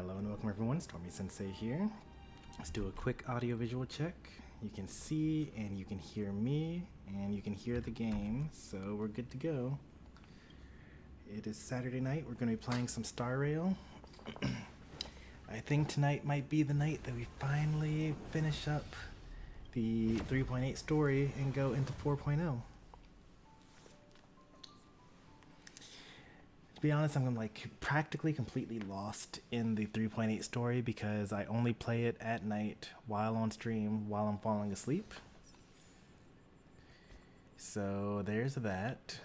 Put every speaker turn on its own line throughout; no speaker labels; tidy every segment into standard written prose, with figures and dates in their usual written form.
Hello and welcome everyone, Stormy Sensei here. Let's do a quick audio-visual check. You can see and you can hear me and you can hear the game, so we're good to go. It is Saturday night, we're going to be playing some Star Rail. I think tonight might be the night that we finally finish up the 3.8 story and go into 4.0. To be honest, I'm like practically completely lost in the 3.8 story because I only play it at night while on stream while I'm falling asleep. So there's that.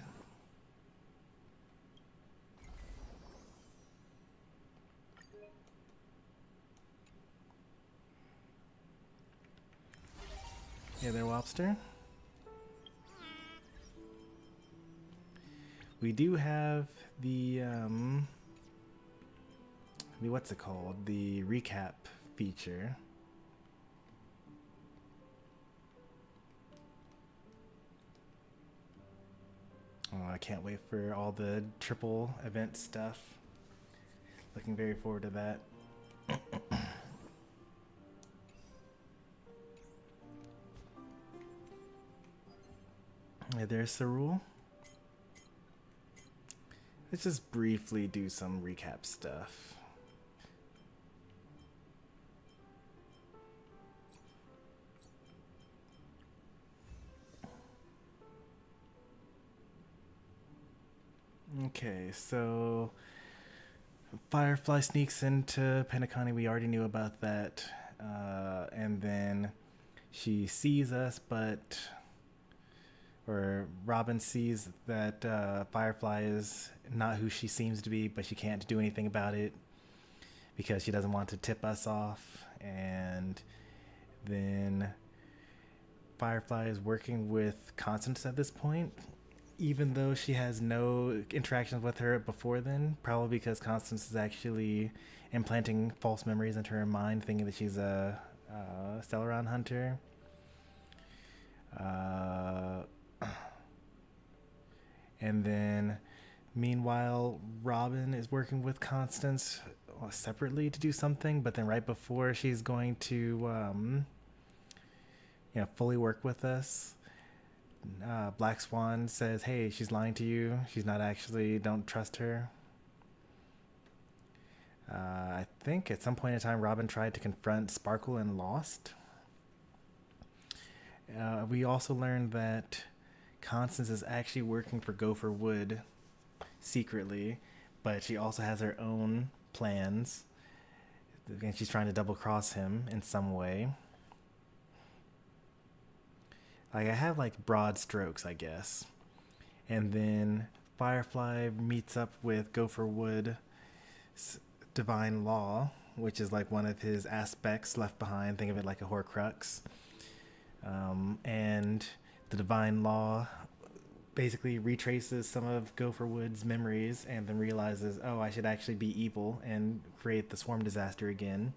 Hey there, Wobster. We do have the what's it called? The recap feature. Oh, I can't wait for all the triple event stuff. Looking very forward to that. There's Sarul. Let's just briefly do some recap stuff. Okay, so Firefly sneaks into Penacony. We already knew about that. And then she sees us, or Robin sees that Firefly is not who she seems to be, but she can't do anything about it because she doesn't want to tip us off. And then Firefly is working with Constance at this point, even though she has no interactions with her before then, probably because Constance is actually implanting false memories into her mind, thinking that she's a Stellaron hunter. And then meanwhile, Robin is working with Constance separately to do something, but then right before she's going to fully work with us, Black Swan says, hey, she's lying to you, she's not actually, don't trust her. I think at some point in time Robin tried to confront Sparkle and lost. We also learned that Constance is actually working for Gopher Wood secretly, but she also has her own plans, and she's trying to double cross him in some way. Like, I have like broad strokes, I guess. And then Firefly meets up with Gopher Wood's divine law, which is like one of his aspects left behind. Think of it like a Horcrux. And the divine law basically retraces some of Gopher Wood's memories and then realizes, oh, I should actually be evil and create the swarm disaster again.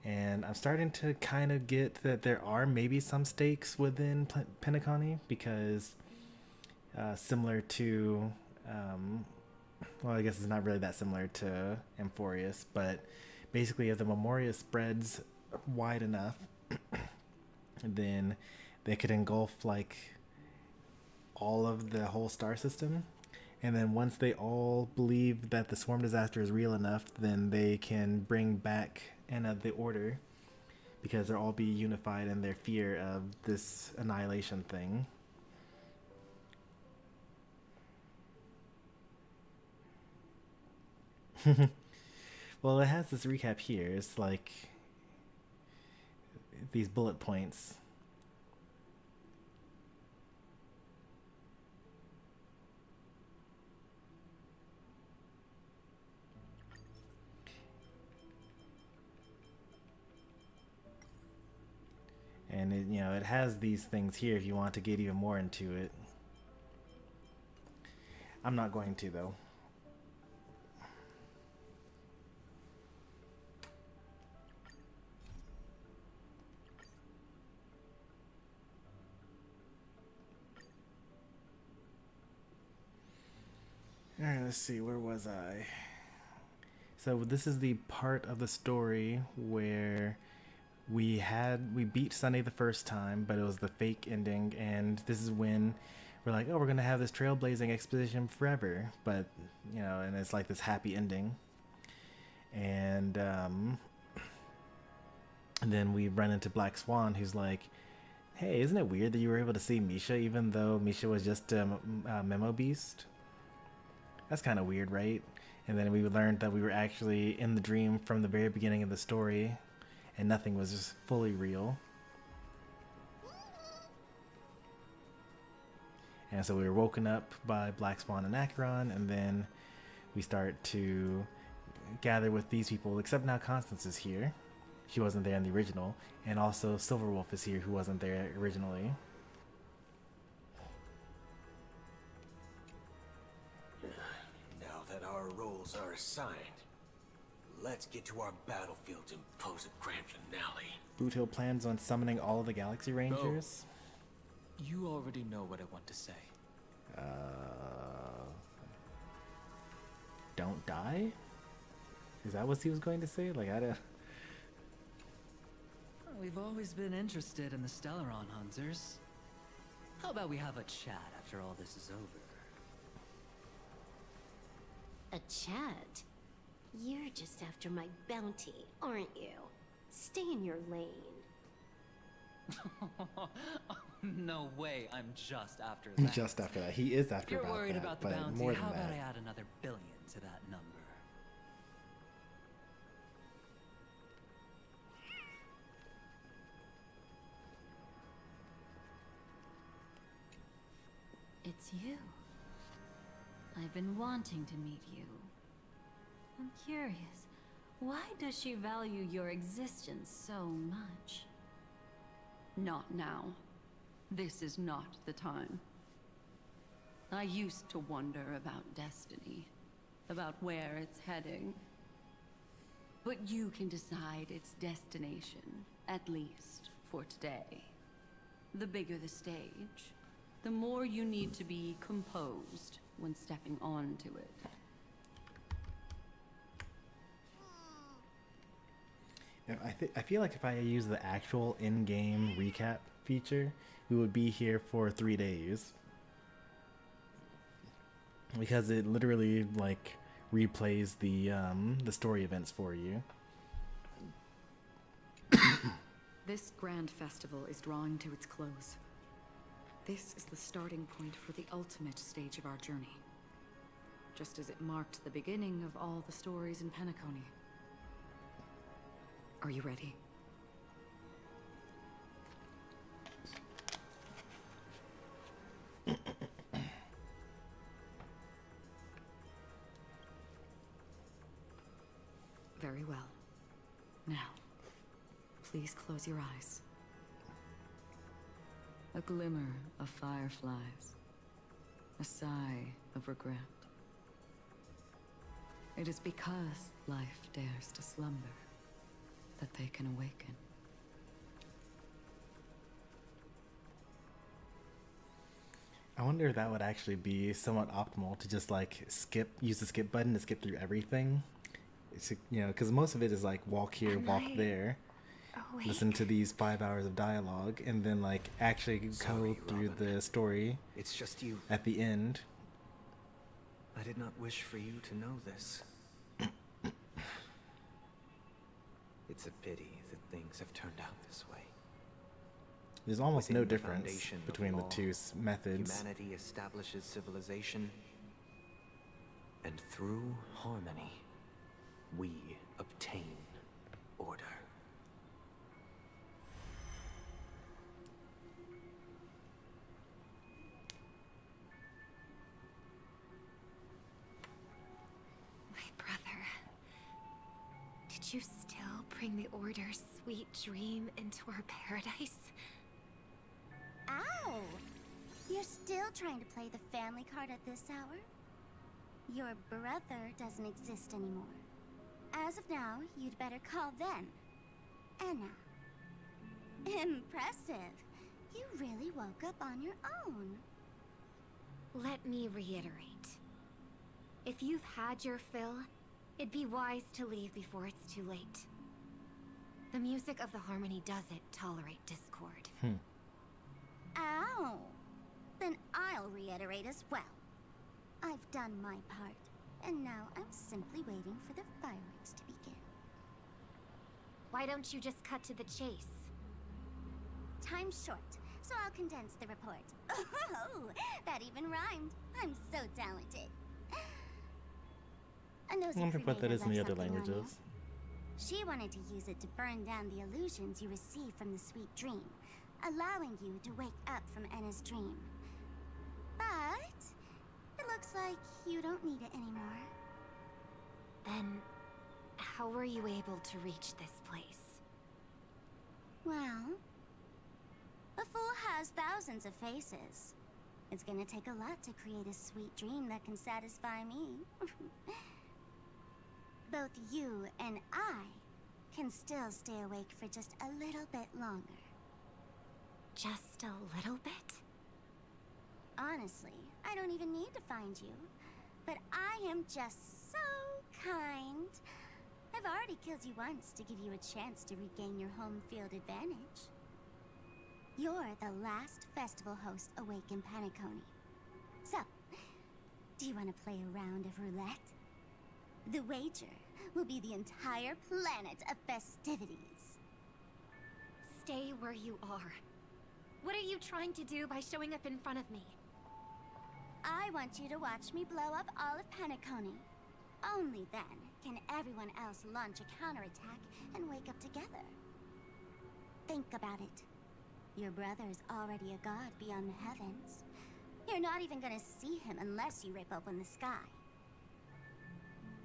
And I'm starting to kind of get that there are maybe some stakes within Penacony, because similar to, well, I guess it's not really that similar to Amphorius, but basically if the Memoria spreads wide enough, then they could engulf like all of the whole star system. And then once they all believe that the swarm disaster is real enough, then they can bring back the order, because they'll all be unified in their fear of this annihilation thing. Well, it has this recap here. It's like these bullet points. And it, it has these things here if you want to get even more into it. I'm not going to, though. Alright, let's see, where was I? So this is the part of the story where we beat Sunday the first time, but it was the fake ending, and this is when we're like, oh, we're gonna have this trailblazing expedition forever, but and it's like this happy ending. And then we run into Black Swan, who's like, hey, isn't it weird that you were able to see Misha even though Misha was just a memo beast? That's kind of weird, right? And then we learned that we were actually in the dream from the very beginning of the story, and nothing was just fully real. And so we were woken up by Black Swan and Acheron, and then we start to gather with these people, except now Constance is here. She wasn't there in the original. And also Silverwolf is here, who wasn't there originally.
Now that our roles are assigned, let's get to our battlefield and pose a grand finale.
Boot Hill plans on summoning all of the Galaxy Rangers.
Go. You already know what I want to say.
Don't die? Is that what he was going to say? Like, I don't...
We've always been interested in the Stellaron Hunters. How about we have a chat after all this is over?
A chat? You're just after my bounty, aren't you? Stay in your lane.
No way, I'm just after that.
Just after that. He is after
You're
about
worried
that,
about the
but
bounty.
more than
How
that.
about I add another billion to that number?
It's you. I've been wanting to meet you. I'm curious, why does she value your existence so much?
Not now. This is not the time. I used to wonder about destiny, about where it's heading. But you can decide its destination, at least for today. The bigger the stage, the more you need to be composed when stepping onto it.
I feel like if I use the actual in-game recap feature, we would be here for 3 days. Because it literally, like, replays the story events for you.
This grand festival is drawing to its close. This is the starting point for the ultimate stage of our journey. Just as it marked the beginning of all the stories in Penacony. Are you ready? Very well. Now, please close your eyes. A glimmer of fireflies. A sigh of regret. It is because life dares to slumber that they can awaken.
I wonder if that would actually be somewhat optimal to just like use the skip button to skip through everything. It's, because most of it is like walk here, walk there, listen to these 5 hours of dialogue, and then like actually go through the story.
It's just you.
At the end.
I did not wish for you to know this. It's a pity that things have turned out this way.
There's almost
Within
no
the
difference
foundation of
between the
law,
two methods.
Humanity establishes civilization, and through harmony, we obtain order.
My brother. Did you still bring the Order's sweet dream into our paradise?
Ow! You're still trying to play the family card at this hour? Your brother doesn't exist anymore. As of now, you'd better call them Anna. Impressive. You really woke up on your own.
Let me reiterate. If you've had your fill, It'd be wise to leave before it's too late. The music of the harmony doesn't tolerate discord.
Ow! Then I'll reiterate as well. I've done my part, and now I'm simply waiting for the fireworks to begin.
Why don't you just cut to the chase?
Time's short, so I'll condense the report. Oh, that even rhymed. I'm so talented. A nosy
I wonder what that
creator
is in the
left
other
something on you.
languages.
She wanted to use it to burn down the illusions you receive from the sweet dream, allowing you to wake up from Enna's dream. But it looks like you don't need it anymore.
Then, how were you able to reach this place?
Well, a fool has thousands of faces. It's gonna take a lot to create a sweet dream that can satisfy me. Both you and I can still stay awake for just a little bit longer.
Just a little bit?
Honestly, I don't even need to find you. But I am just so kind. I've already killed you once to give you a chance to regain your home field advantage. You're the last festival host awake in Penacony. So, do you want to play a round of roulette? The wager will be the entire planet of festivities.
Stay where you are. What are you trying to do by showing up in front of me?
I want you to watch me blow up all of Penacony. Only then can everyone else launch a counterattack and wake up together. Think about it. Your brother is already a god beyond the heavens. You're not even gonna see him unless you rip open the sky.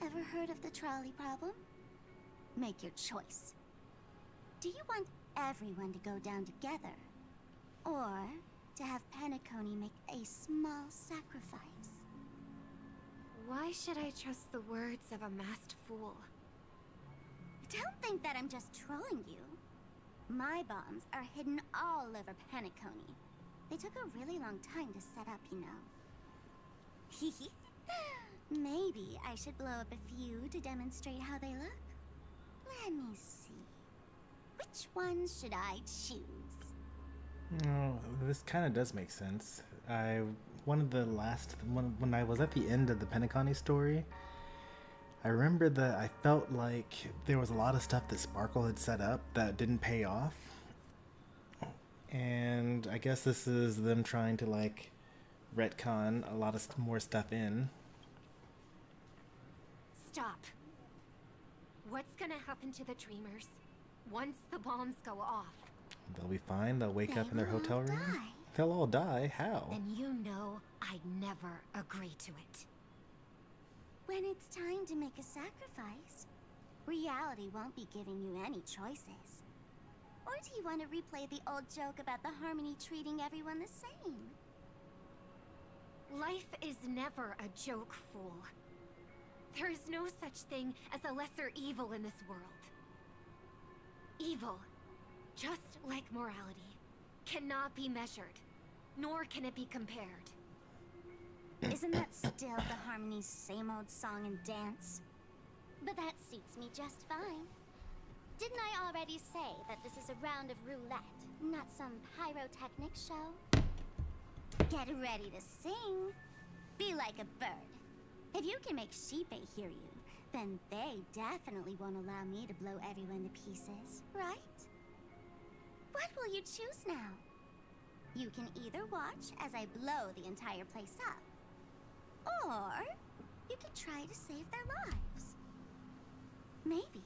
Ever heard of the trolley problem? Make your choice. Do you want everyone to go down together? Or to have Penacony make a small sacrifice?
Why should I trust the words of a masked fool?
Don't think that I'm just trolling you. My bombs are hidden all over Penacony. They took a really long time to set up, you know. Maybe I should blow up a few to demonstrate how they look. Let me see. Which ones should I choose?
Oh, this kind of does make sense. One of the last when I was at the end of the Penacony story, I remember that I felt like there was a lot of stuff that Sparkle had set up that didn't pay off, and I guess this is them trying to like retcon a lot of more stuff in.
Stop. What's gonna happen to the dreamers once the bombs go off?
They'll be fine. They'll wake up in their
They will
hotel room.
die.
They'll all die. How?
And you know I'd never agree to it.
When it's time to make a sacrifice, reality won't be giving you any choices. Or do you want to replay the old joke about the harmony treating everyone the same?
Life is never a joke, fool. There is no such thing as a lesser evil in this world. Evil, just like morality, cannot be measured, nor can it be compared.
Isn't that still the harmony's same old song and dance? But that suits me just fine. Didn't I already say that this is a round of roulette, not some pyrotechnic show? Get ready to sing. Be like a bird. If you can make Sheepei hear you, then they definitely won't allow me to blow everyone to pieces, right? What will you choose now? You can either watch as I blow the entire place up, or you can try to save their lives. Maybe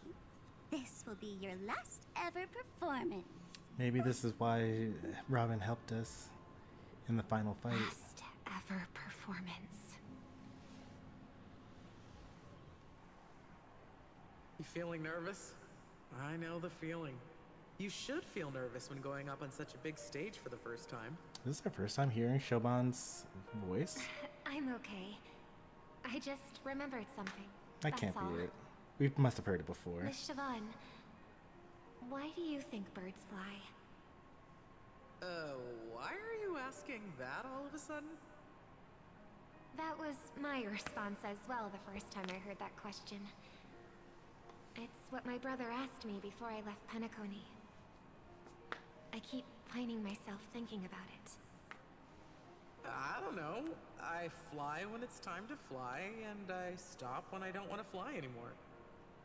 this will be your last ever performance.
Maybe this is why Robin helped us in the final fight.
Last ever performance.
You feeling nervous? I know the feeling. You should feel nervous when going up on such a big stage for the first time.
This is our first time hearing Shoban's voice.
I'm okay. I just remembered something.
That can't
That's all.
be it. We must have heard it before.
Miss Siobhan, why do you think birds fly?
Why are you asking that all of a sudden?
That was my response as well the first time I heard that question. It's what my brother asked me before I left Penacony. I keep finding myself thinking about it.
I don't know. I fly when it's time to fly, and I stop when I don't want to fly anymore.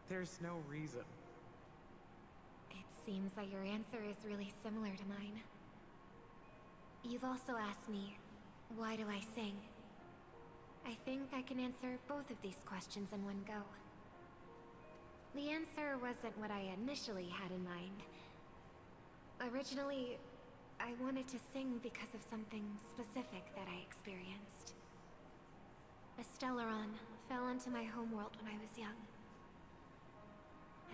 There's no reason.
It seems that your answer is really similar to mine. You've also asked me, why do I sing? I think I can answer both of these questions in one go. The answer wasn't what I initially had in mind. Originally, I wanted to sing because of something specific that I experienced. A Stellaron fell into my homeworld when I was young.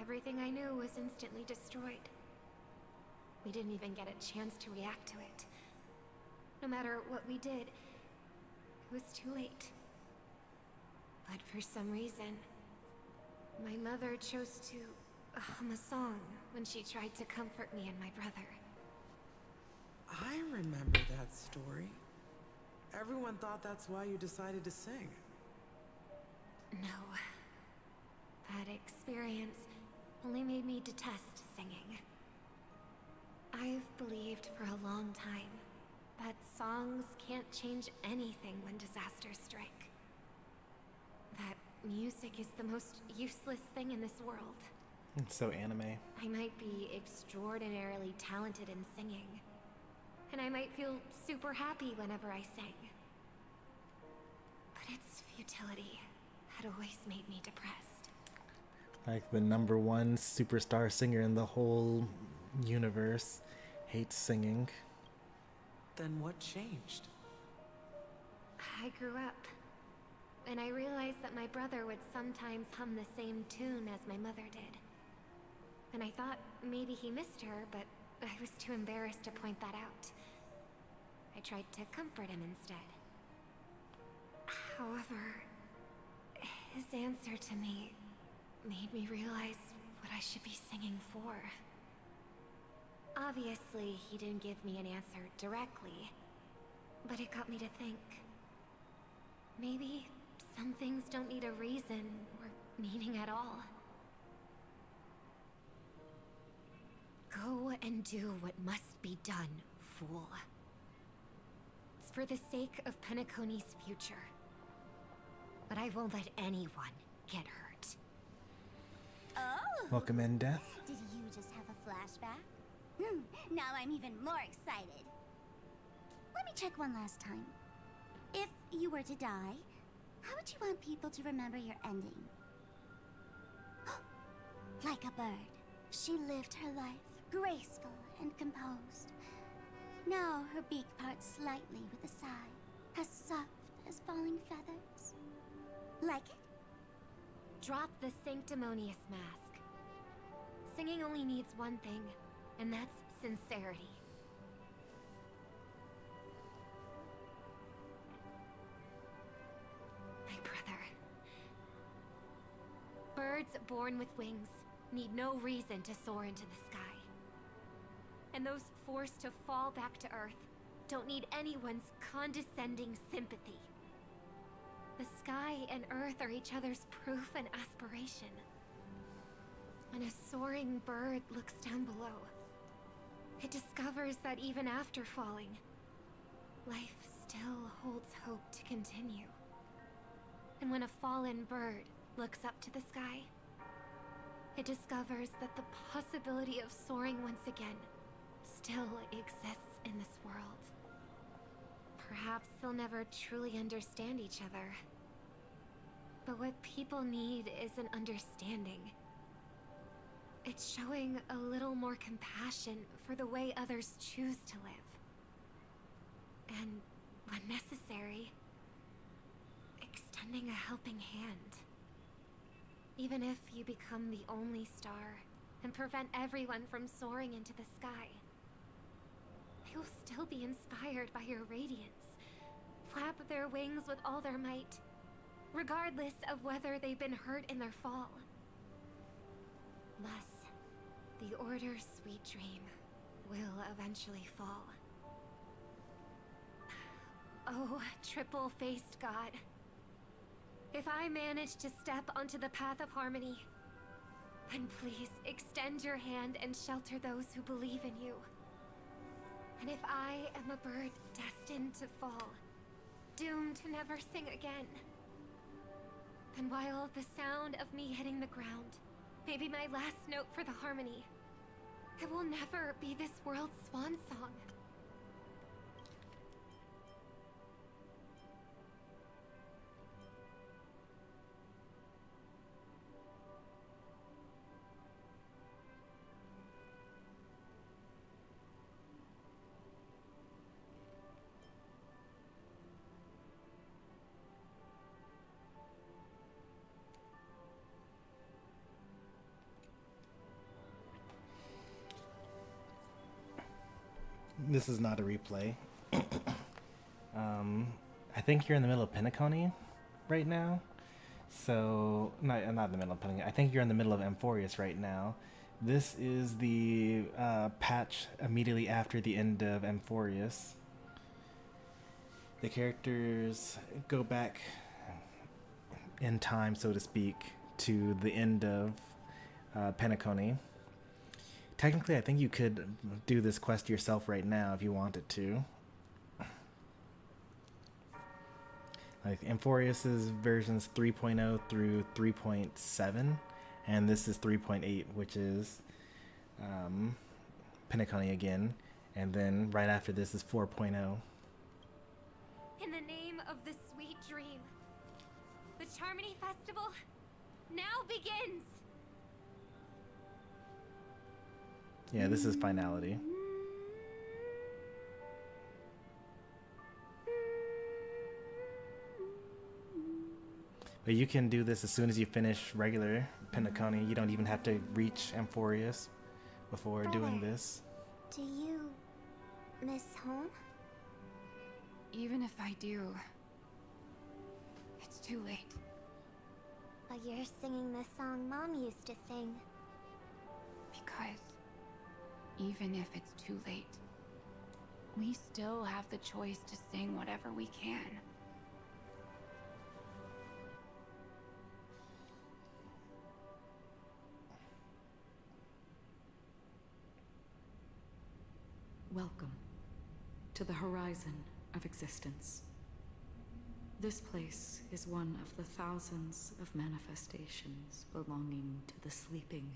Everything I knew was instantly destroyed. We didn't even get a chance to react to it. No matter what we did, it was too late. But for some reason, my mother chose to hum a song when she tried to comfort me and my brother.
I remember that story. Everyone thought that's why you decided to sing.
No. That experience only made me detest singing. I've believed for a long time that songs can't change anything when disasters strike. That music is the most useless thing in this world.
It's so anime.
I might be extraordinarily talented in singing, and I might feel super happy whenever I sing. But its futility had always made me depressed.
Like the #1 superstar singer in the whole universe hates singing.
Then what changed?
I grew up, and I realized that my brother would sometimes hum the same tune as my mother did. And I thought maybe he missed her, but I was too embarrassed to point that out. I tried to comfort him instead. However, his answer to me made me realize what I should be singing for. Obviously, he didn't give me an answer directly, but it got me to think. Maybe some things don't need a reason or meaning at all. Go and do what must be done, fool. It's for the sake of Penacony's future. But I won't let anyone get hurt.
Oh!
Welcome in, Death.
Did you just have a flashback? Now I'm even more excited. Let me check one last time. If you were to die, how would you want people to remember your ending? Like a bird, she lived her life, graceful and composed. Now her beak parts slightly with a sigh, as soft as falling feathers. Like it?
Drop the sanctimonious mask. Singing only needs one thing, and that's sincerity. My brother. Birds born with wings need no reason to soar into the sky. And those forced to fall back to Earth don't need anyone's condescending sympathy. The sky and Earth are each other's proof and aspiration. When a soaring bird looks down below, it discovers that even after falling, life still holds hope to continue. And when a fallen bird looks up to the sky, it discovers that the possibility of soaring once again still exists in this world. Perhaps they'll never truly understand each other. But what people need is an understanding. It's showing a little more compassion for the way others choose to live. And, when necessary, extending a helping hand. Even if you become the only star and prevent everyone from soaring into the sky, they will still be inspired by your radiance, flap their wings with all their might, regardless of whether they've been hurt in their fall. Thus, the Order's sweet dream will eventually fall. Oh, triple-faced God. If I manage to step onto the path of harmony, And please extend your hand and shelter those who believe in you. And if I am a bird destined to fall, doomed to never sing again, then while the sound of me hitting the ground may be my last note for the harmony, it will never be this world's swan song.
This is not a replay. I think you're in the middle of Pentaconi right now. So, not in the middle of Pentaconi. I think you're in the middle of Amphorius right now. This is the patch immediately after the end of Amphorius. The characters go back in time, so to speak, to the end of Pentaconi. Technically, I think you could do this quest yourself right now if you wanted to. Like, Amphorius's versions 3.0 through 3.7, and this is 3.8, which is Pentaconi again, and then right after this is 4.0.
In the name of the sweet dream, the Charmony Festival now begins!
Yeah, this is Finality. But you can do this as soon as you finish regular Pentaconi. You don't even have to reach Amphorius before doing this.
Do you miss home?
Even if I do, it's too late.
But you're singing the song Mom used to sing.
Because even if it's too late, we still have the choice to sing whatever we can.
Welcome to the horizon of existence. This place is one of the thousands of manifestations belonging to the sleeping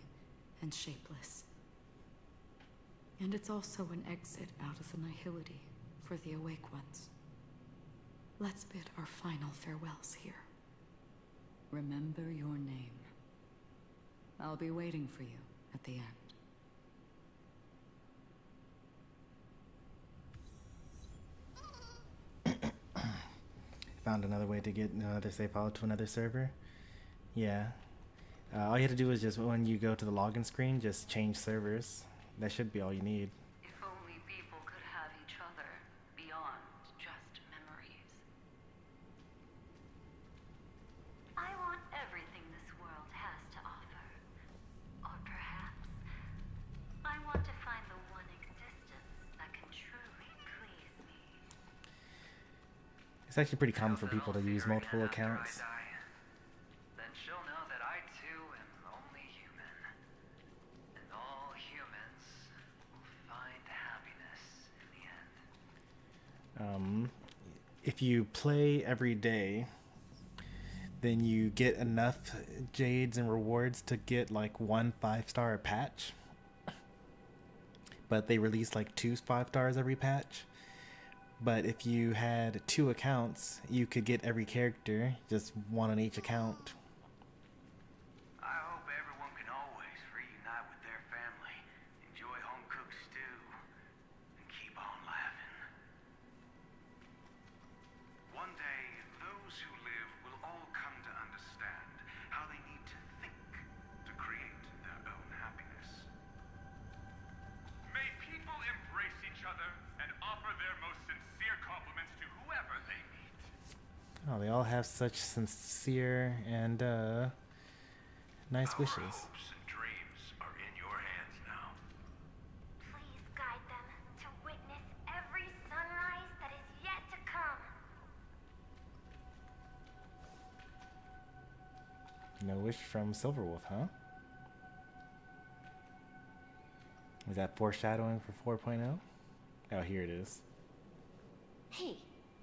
and shapeless. And it's also an exit out of the nihility for the awake ones. Let's bid our final farewells here.
Remember your name. I'll be waiting for you at the end.
Found another way to get another save file to another server. Yeah. All you have to do is just, when you go to the login screen, just change servers. That should be all you need.
If only people could have each other beyond just memories. I want everything this world has to offer. Or perhaps I want to find the one existence that can truly please me.
It's actually pretty common for people to use multiple accounts.
Then she'll know that I too am only human. And all humans will find happiness in the end.
If you play every day, then you get enough jades and rewards to get like 1 5-star patch. But they release like 2 5-stars every patch. But if you had 2 accounts, you could get every character, just 1 on each account.
I hope everyone can always reunite with their family, enjoy home-cooked stew, and keep on laughing. One day, those who live will all come to understand how they need to think to create their own happiness. May people embrace each other and offer their most sincere compliments to whoever they meet.
Oh, they all have such sincere and nice wishes.
Our hopes and dreams are in your hands now.
Please guide them to witness every sunrise that is yet to come.
No wish from Silverwolf, huh? Is that foreshadowing for 4.0? Oh, here it is.
Hey,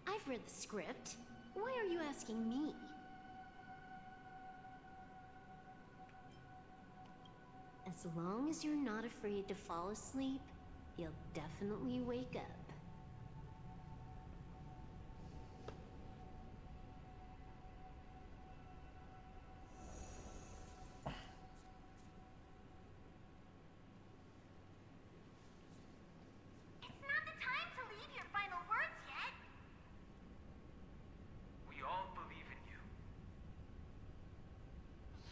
I've read the script. Why are you asking me? As long as you're not afraid to fall asleep, you'll definitely wake up.
It's not the time to leave your final words yet.
We all believe in you.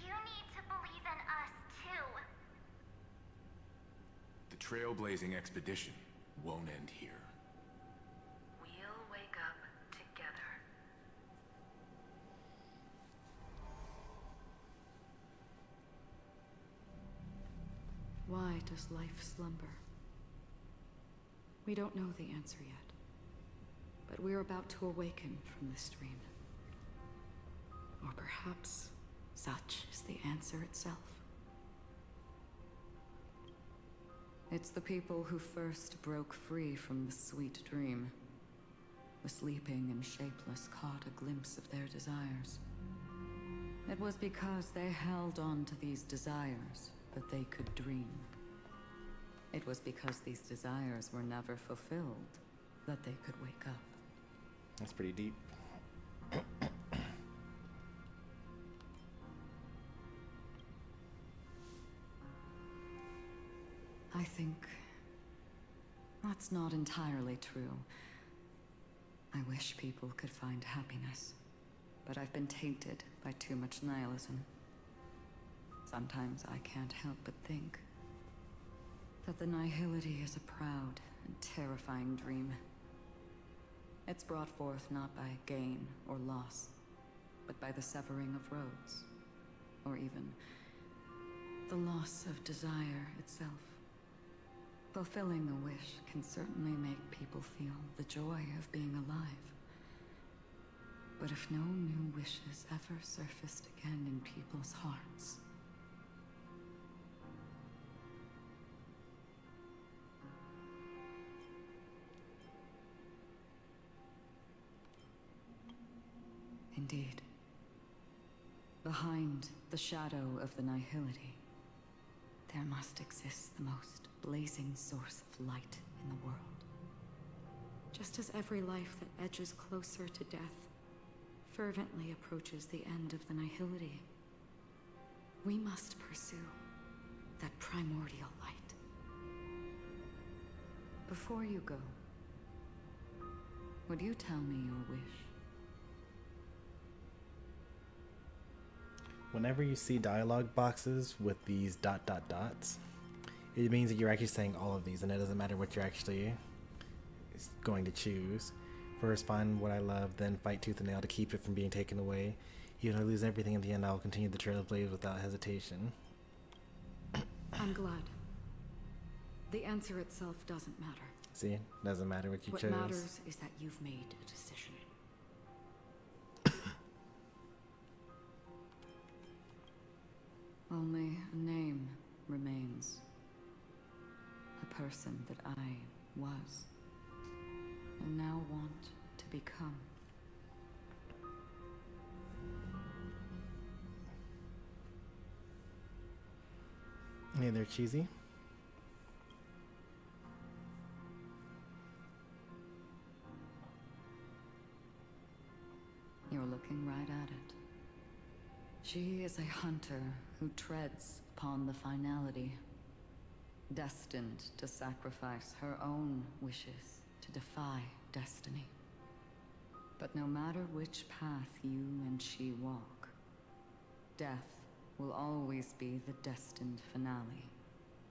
You need to believe in us too.
The trailblazing expedition won't end here.
We'll wake up together. Why does life slumber? We don't know the answer yet, but we're about to awaken from this dream. Or perhaps such is the answer itself.
It's the people who first broke free from the sweet dream. The sleeping and shapeless caught a glimpse of their desires. It was because they held on to these desires that they could dream. It was because these desires were never fulfilled that they could wake up.
That's pretty deep.
I think that's not entirely true. I wish people could find happiness, but I've been tainted by too much nihilism. Sometimes I can't help but think that the nihility is a proud and terrifying dream. It's brought forth not by gain or loss, but by the severing of roads, or even the loss of desire itself. Fulfilling a wish can certainly make people feel the joy of being alive. But if no new wishes ever surfaced again in people's hearts, indeed, behind the shadow of the nihility, there must exist the most blazing source of light in the world.
Just as every life that edges closer to death fervently approaches the end of the nihility, we must pursue that primordial light.
Before you go, would you tell me your wish?
Whenever you see dialogue boxes with these ... dots, it means that you're actually saying all of these, and it doesn't matter what you're actually going to choose. First, find what I love, then fight tooth and nail to keep it from being taken away. Even if I lose everything in the end, I will continue the trailblaze without hesitation.
I'm glad. The answer itself doesn't matter.
See? Doesn't matter what you chose.
What matters is that you've made a decision.
Only a name remains. A person that I was, and now want to become.
Hey there, cheesy.
You're looking right at it. She is a hunter who treads upon the finality, destined to sacrifice her own wishes to defy destiny. But no matter which path you and she walk, death will always be the destined finale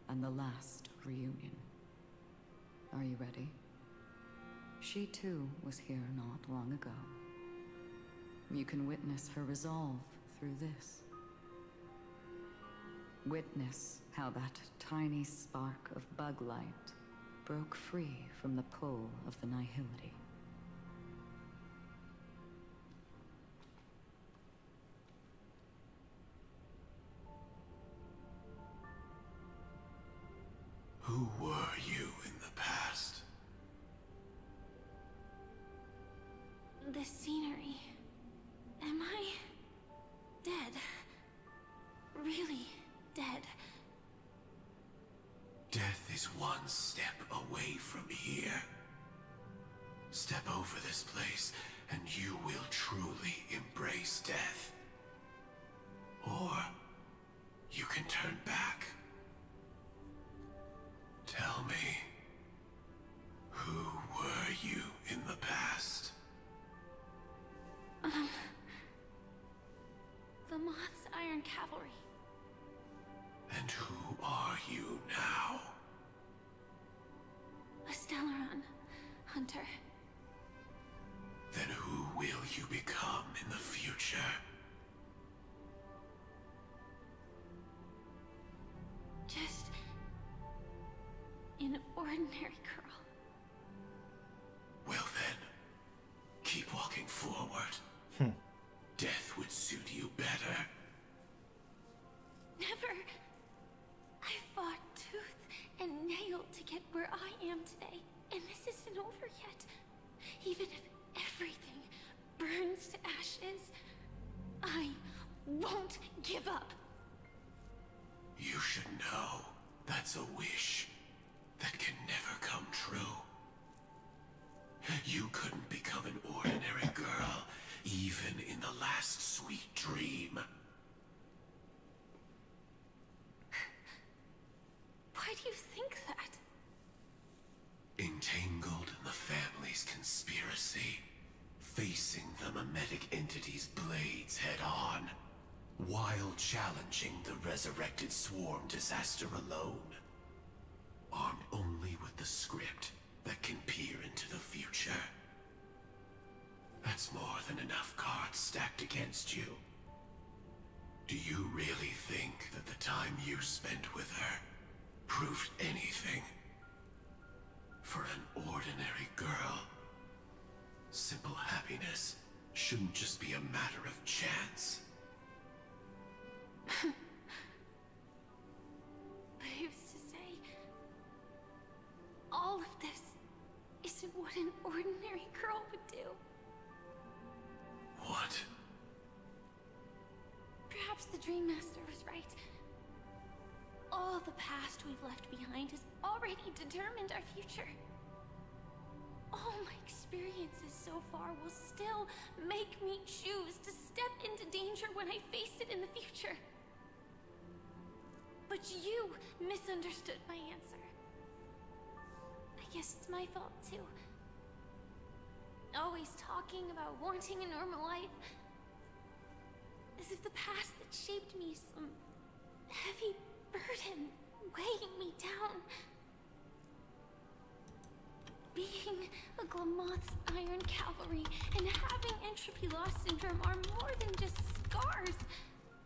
and the last reunion. Are you ready? She too was here not long ago. You can witness her resolve through this. Witness how that tiny spark of bug light broke free from the pull of the nihility.
Who Who were you in the past?
The scenery. Am I dead? Really dead?
Death is one step away from here. Step over this place, and you will truly embrace death. Or you can turn back. Tell me, who were you in the past?
The Moth's Iron Cavalry.
And who are you now?
A Stellaron hunter.
Then who will you become in the future?
Just an ordinary girl.
Well then, keep walking forward. Death would suit you better.
Never. I fought tooth and nail to get where I am today, and this isn't over yet. Even if everything burns to ashes, I won't give up.
You should know that's a wish that can never come true. You couldn't become an ordinary girl, even in the last sweet dream.
Why do you think that?
Entangled in the family's conspiracy, facing the mimetic entity's blades head-on, while challenging the resurrected swarm disaster alone. Armed only with the script that can peer into the future. That's more than enough cards stacked against you. Do you really think that the time you spent with her proved anything? For an ordinary girl, simple happiness shouldn't just be a matter of chance.
But who's to say all of this isn't what an ordinary girl would do?
What?
Perhaps the Dream Master was right. All the past we've left behind has already determined our future. All my experiences so far will still make me choose to step into danger when I face it in the future. But you misunderstood my answer. I guess it's my fault too. Always talking about wanting a normal life. As if the past that shaped me is some heavy burden weighing me down. Being a Glamoth's Iron Cavalry and having entropy loss syndrome are more than just scars.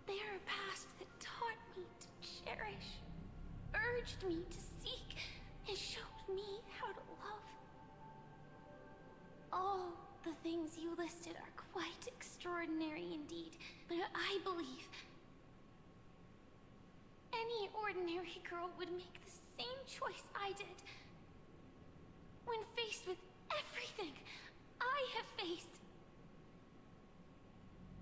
They are a past that taught me to cherish, urged me to seek, and showed me how to love. All the things you listed are quite extraordinary indeed, but I believe any ordinary girl would make the same choice I did. When faced with everything I have faced.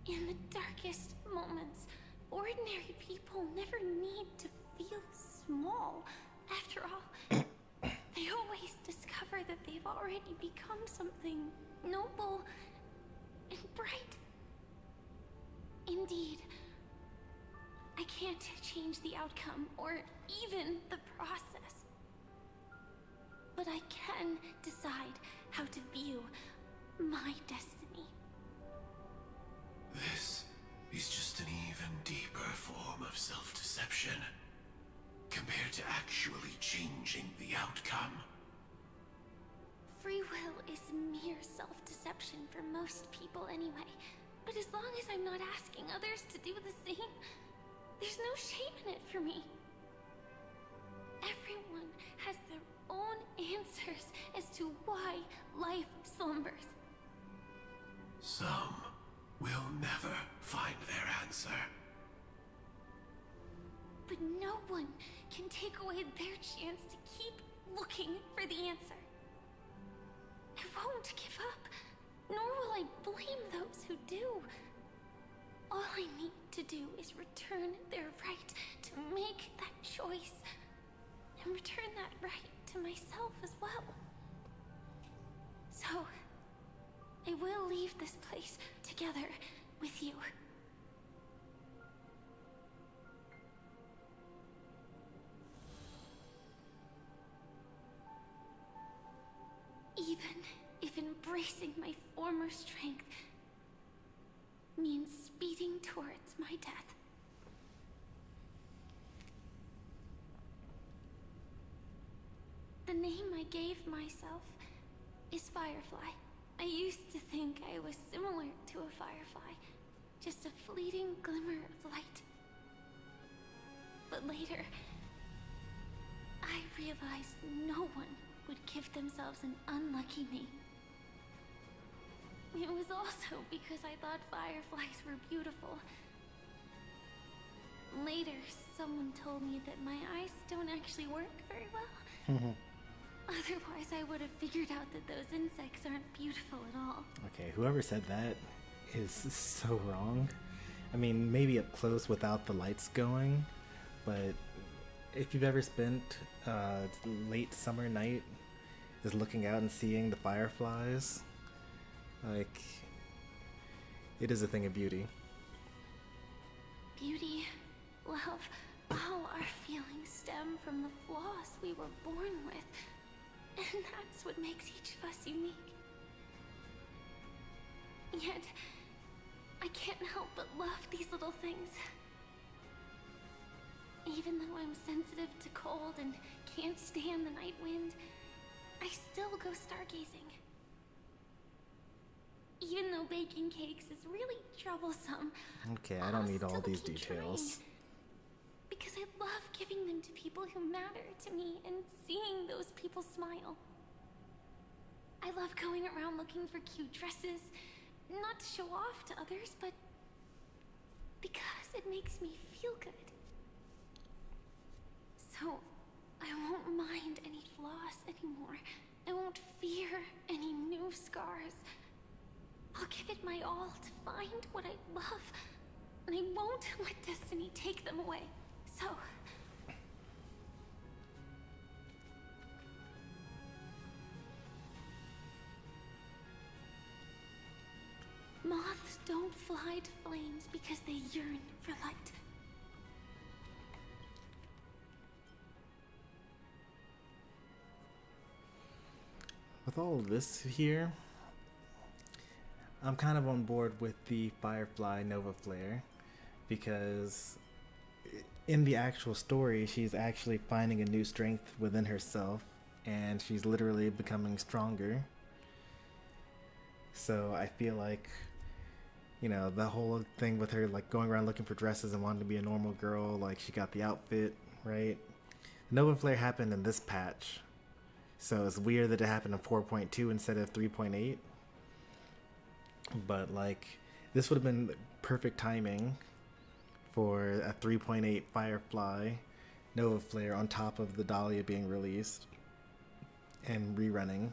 In the darkest moments, ordinary people never need to feel small. After all, they always discover that they've already become something noble and bright. Indeed, I can't change the outcome or even the process. But I can decide how to view my destiny.
This is just an even deeper form of self-deception, compared to actually changing the outcome.
Free will is mere self-deception for most people anyway. But as long as I'm not asking others to do the same, there's no shame in it for me. Everyone has their own answers as to why life slumbers.
Some will never find their answer.
But no one can take away their chance to keep looking for the answer. I won't give up, nor will I blame those who do. All I need to do is return their right to make that choice, and return that right to myself as well. So, I will leave this place together with you. Even if embracing my former strength means speeding towards my death. The name I gave myself is Firefly. I used to think I was similar to a firefly, just a fleeting glimmer of light. But later, I realized no one would give themselves an unlucky name. It was also because I thought fireflies were beautiful. Later, someone told me that my eyes don't actually work very well. Otherwise, I would have figured out that those insects aren't beautiful at all.
Okay, whoever said that is so wrong. I mean, maybe up close without the lights going, but if you've ever spent a late summer night just looking out and seeing the fireflies, like, it is a thing of beauty.
Beauty, love, all our feelings stem from the flaws we were born with. And that's what makes each of us unique. Yet, I can't help but love these little things. Even though I'm sensitive to cold and can't stand the night wind, I still go stargazing. Even though baking cakes is really troublesome.
Okay, I don't need all these details.
Because I love giving them to people who matter to me and seeing those people smile. I love going around looking for cute dresses, not to show off to others, but because it makes me feel good. So, I won't mind any flaws anymore. I won't fear any new scars. I'll give it my all to find what I love, and I won't let destiny take them away. So... moths don't fly to flames because they yearn for light.
With all of this here, I'm kind of on board with the Firefly Nova Flare, because in the actual story, she's actually finding a new strength within herself, and she's literally becoming stronger. So I feel like, you know, the whole thing with her, like, going around looking for dresses and wanting to be a normal girl, like, she got the outfit, right? Nova Flare happened in this patch, so it's weird that it happened in 4.2 instead of 3.8. But, like, this would have been perfect timing for a 3.8 Firefly Nova Flare on top of the Dahlia being released and rerunning.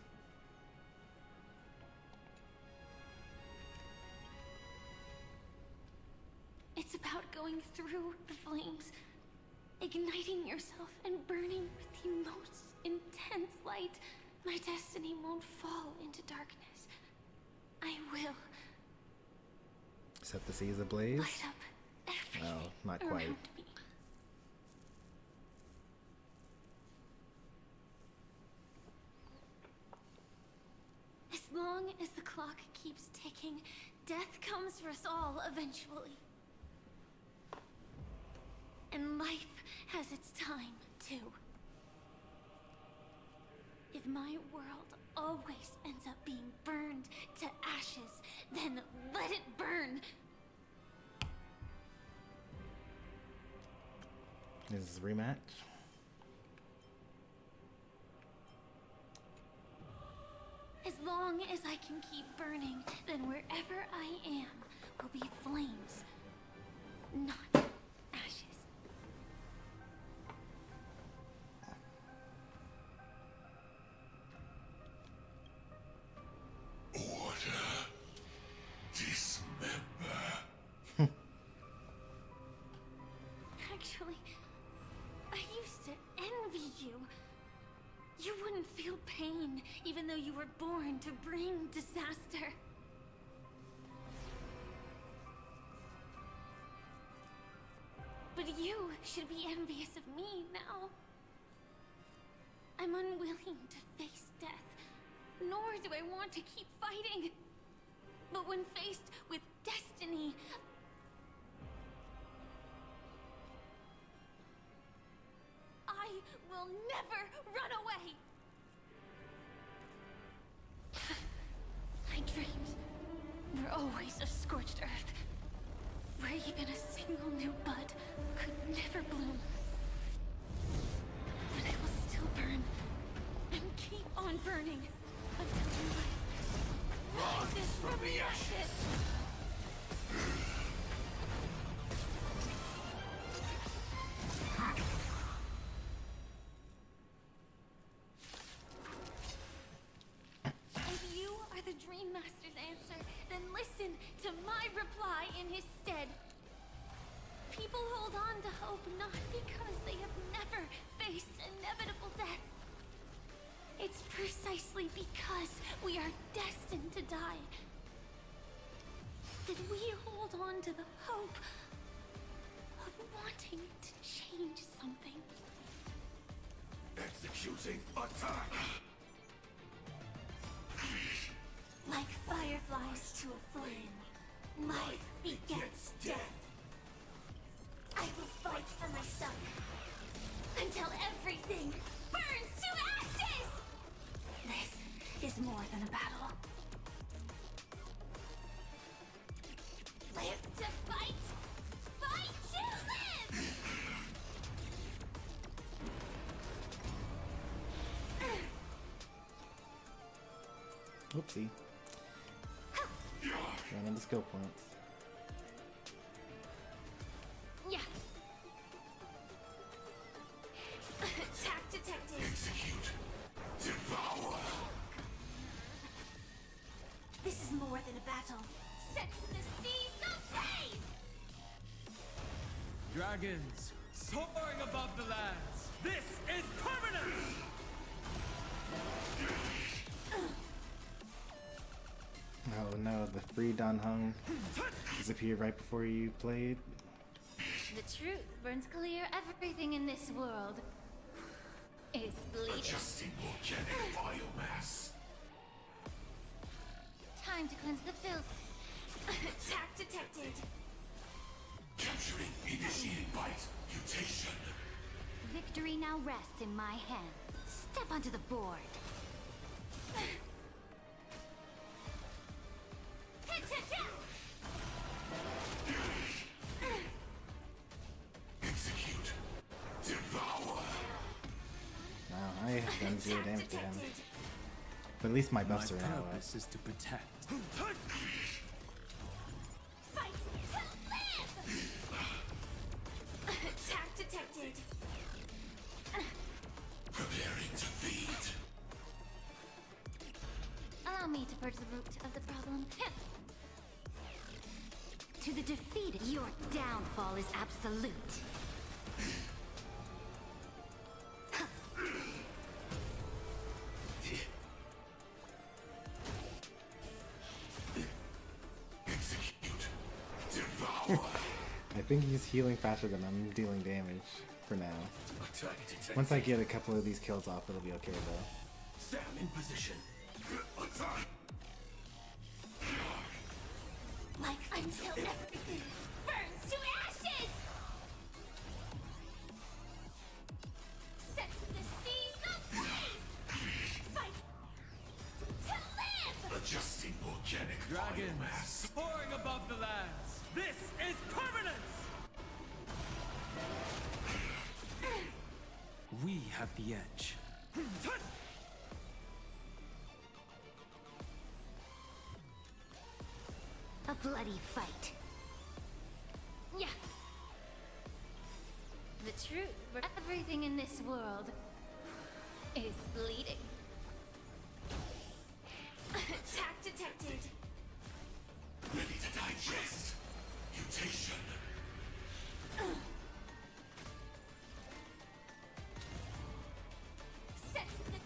It's about going through the flames, igniting yourself and burning with the most intense light. My destiny won't fall into darkness. I will
Set the seas ablaze?
light up everything
No, not quite.
around me. As long as the clock keeps ticking, death comes for us all eventually. And life has its time, too. If my world always ends up being burned to ashes, then let it burn!
Is this a rematch?
As long as I can keep burning, then wherever I am will be flames, not ashes. You wouldn't feel pain, even though you were born to bring disaster. But you should be envious of me now. I'm unwilling to face death, nor do I want to keep fighting. But when faced with destiny, I will never run away! My dreams were always of scorched earth, where even a single new bud could never bloom. But I will still burn, and keep on burning, until new life rises from the ashes! If you are the Dream Master's answer, then listen to my reply in his stead. People hold on to hope not because they have never faced inevitable death. It's precisely because we are destined to die that we hold on to the hope of wanting to change something.
Executing attack!
Like fireflies to a flame, life begets death. I will fight for myself until everything burns to ashes! This is more than a battle. Live to fight! Fight to live!
Whoopsie. Running the skill points.
Yeah. Attack detected.
Execute. Devour.
This is more than a battle. Set the seas of praise!
Dragons, soaring above the lands. This is permanent!
Oh no, the free Dan Hung disappeared right before you played.
The truth burns clear. Everything in this world is bleeding.
Adjusting organic biomass.
Time to cleanse the filth.
Attack detected.
Capturing initiated bite mutation.
Victory now rests in my hand. Step onto the board.
Execute. Devour.
Wow, I have done 0 damage to him. But at least my buffs are now up.
My purpose is to protect.
Fight to live! Attack detected.
Preparing to feed.
Allow me to purge the root of the problem. To the defeated, your downfall is absolute.
Execute. Devour.
I think he's healing faster than I'm dealing damage for now.
Attack detected.
Once I get a couple of these kills off, it'll be okay though.
Sam in position. Attack.
Like until everything burns to ashes! Set the seas of praise! Fight to live!
Adjusting organic
Dragons,
biomass.
soaring above the lands. This is permanence! We have the edge.
A bloody fight.
Yeah.
The truth, everything in this world is bleeding.
Attack detected.
Ready to digest. Mutation.
Set the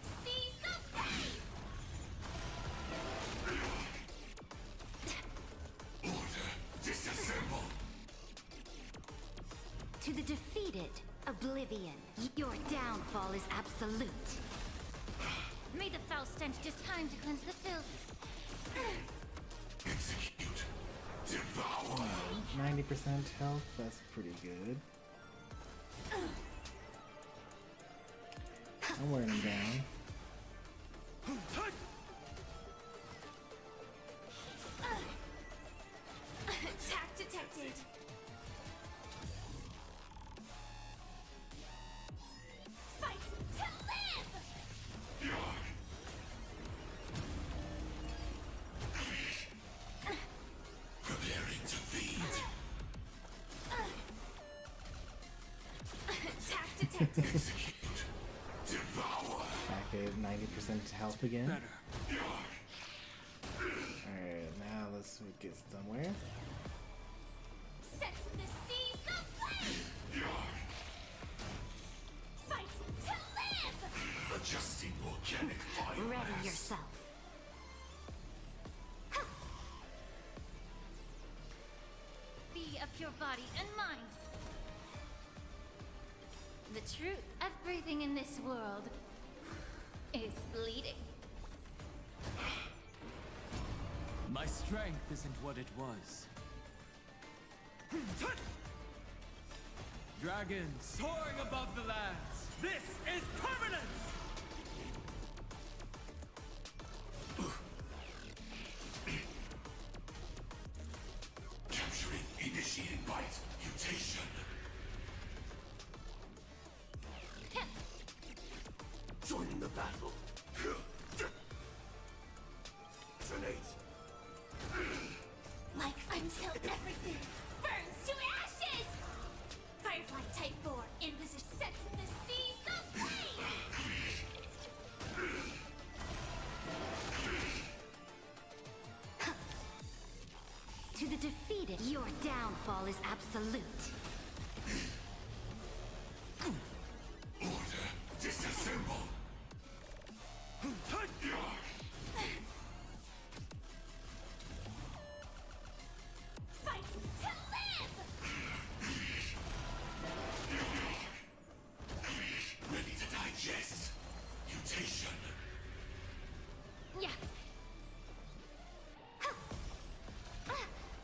oblivion. Your downfall is absolute.
May the foul stench just time to cleanse the filth.
Execute. Devour.
90% health, that's pretty good. I'm wearing him down.
Attack detected. Fight to live!
Preparing to feed.
Attack detected.
Execute. Devour.
Back at 90% health again. Alright, now let's get somewhere.
Set the seas aflame! Fight to live!
Adjusting organic biomass.
Ready yourself.
Be of your body and mind. The truth, everything in this world is bleeding.
My strength isn't what it was. Dragons soaring above the lands. This is permanence!
Capturing initiating bite. Mutation. Joining the battle. Detonate.
Like until everything burns to ashes! Firefly Type 4 in position, set to the seas of flame!
To the defeated, your downfall is absolute.
Order. Disassemble.
Fight to live!
Ready to digest. Mutation.
Yeah.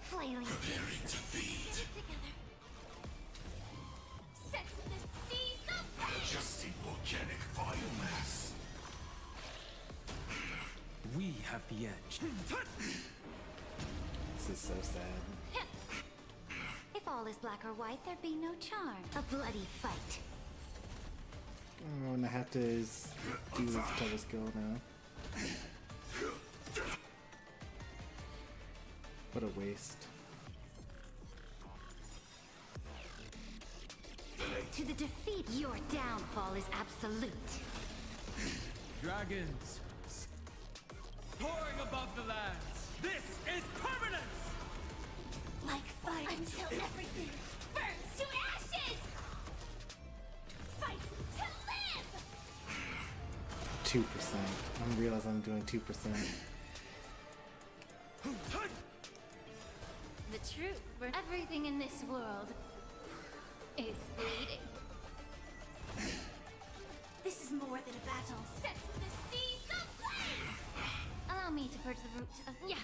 Flailing.
Preparing to feed.
Together. Set to the seas of flame!
Adjusting organic biomass.
We have the edge.
This is so sad.
If all is black or white, there'd be no charm. A bloody fight.
Oh, and I have to do this telescope now. What a waste.
To the defeat, your downfall is absolute.
Dragons soaring above the lands. This is permanence!
Like fire until everything burns to ashes! Fight to live!
2%. I'm realizing I'm doing 2%.
The truth, where everything in this world is bleeding. This is more than a battle. Set to the seas of flame! Allow me to purge the root of... Yeah!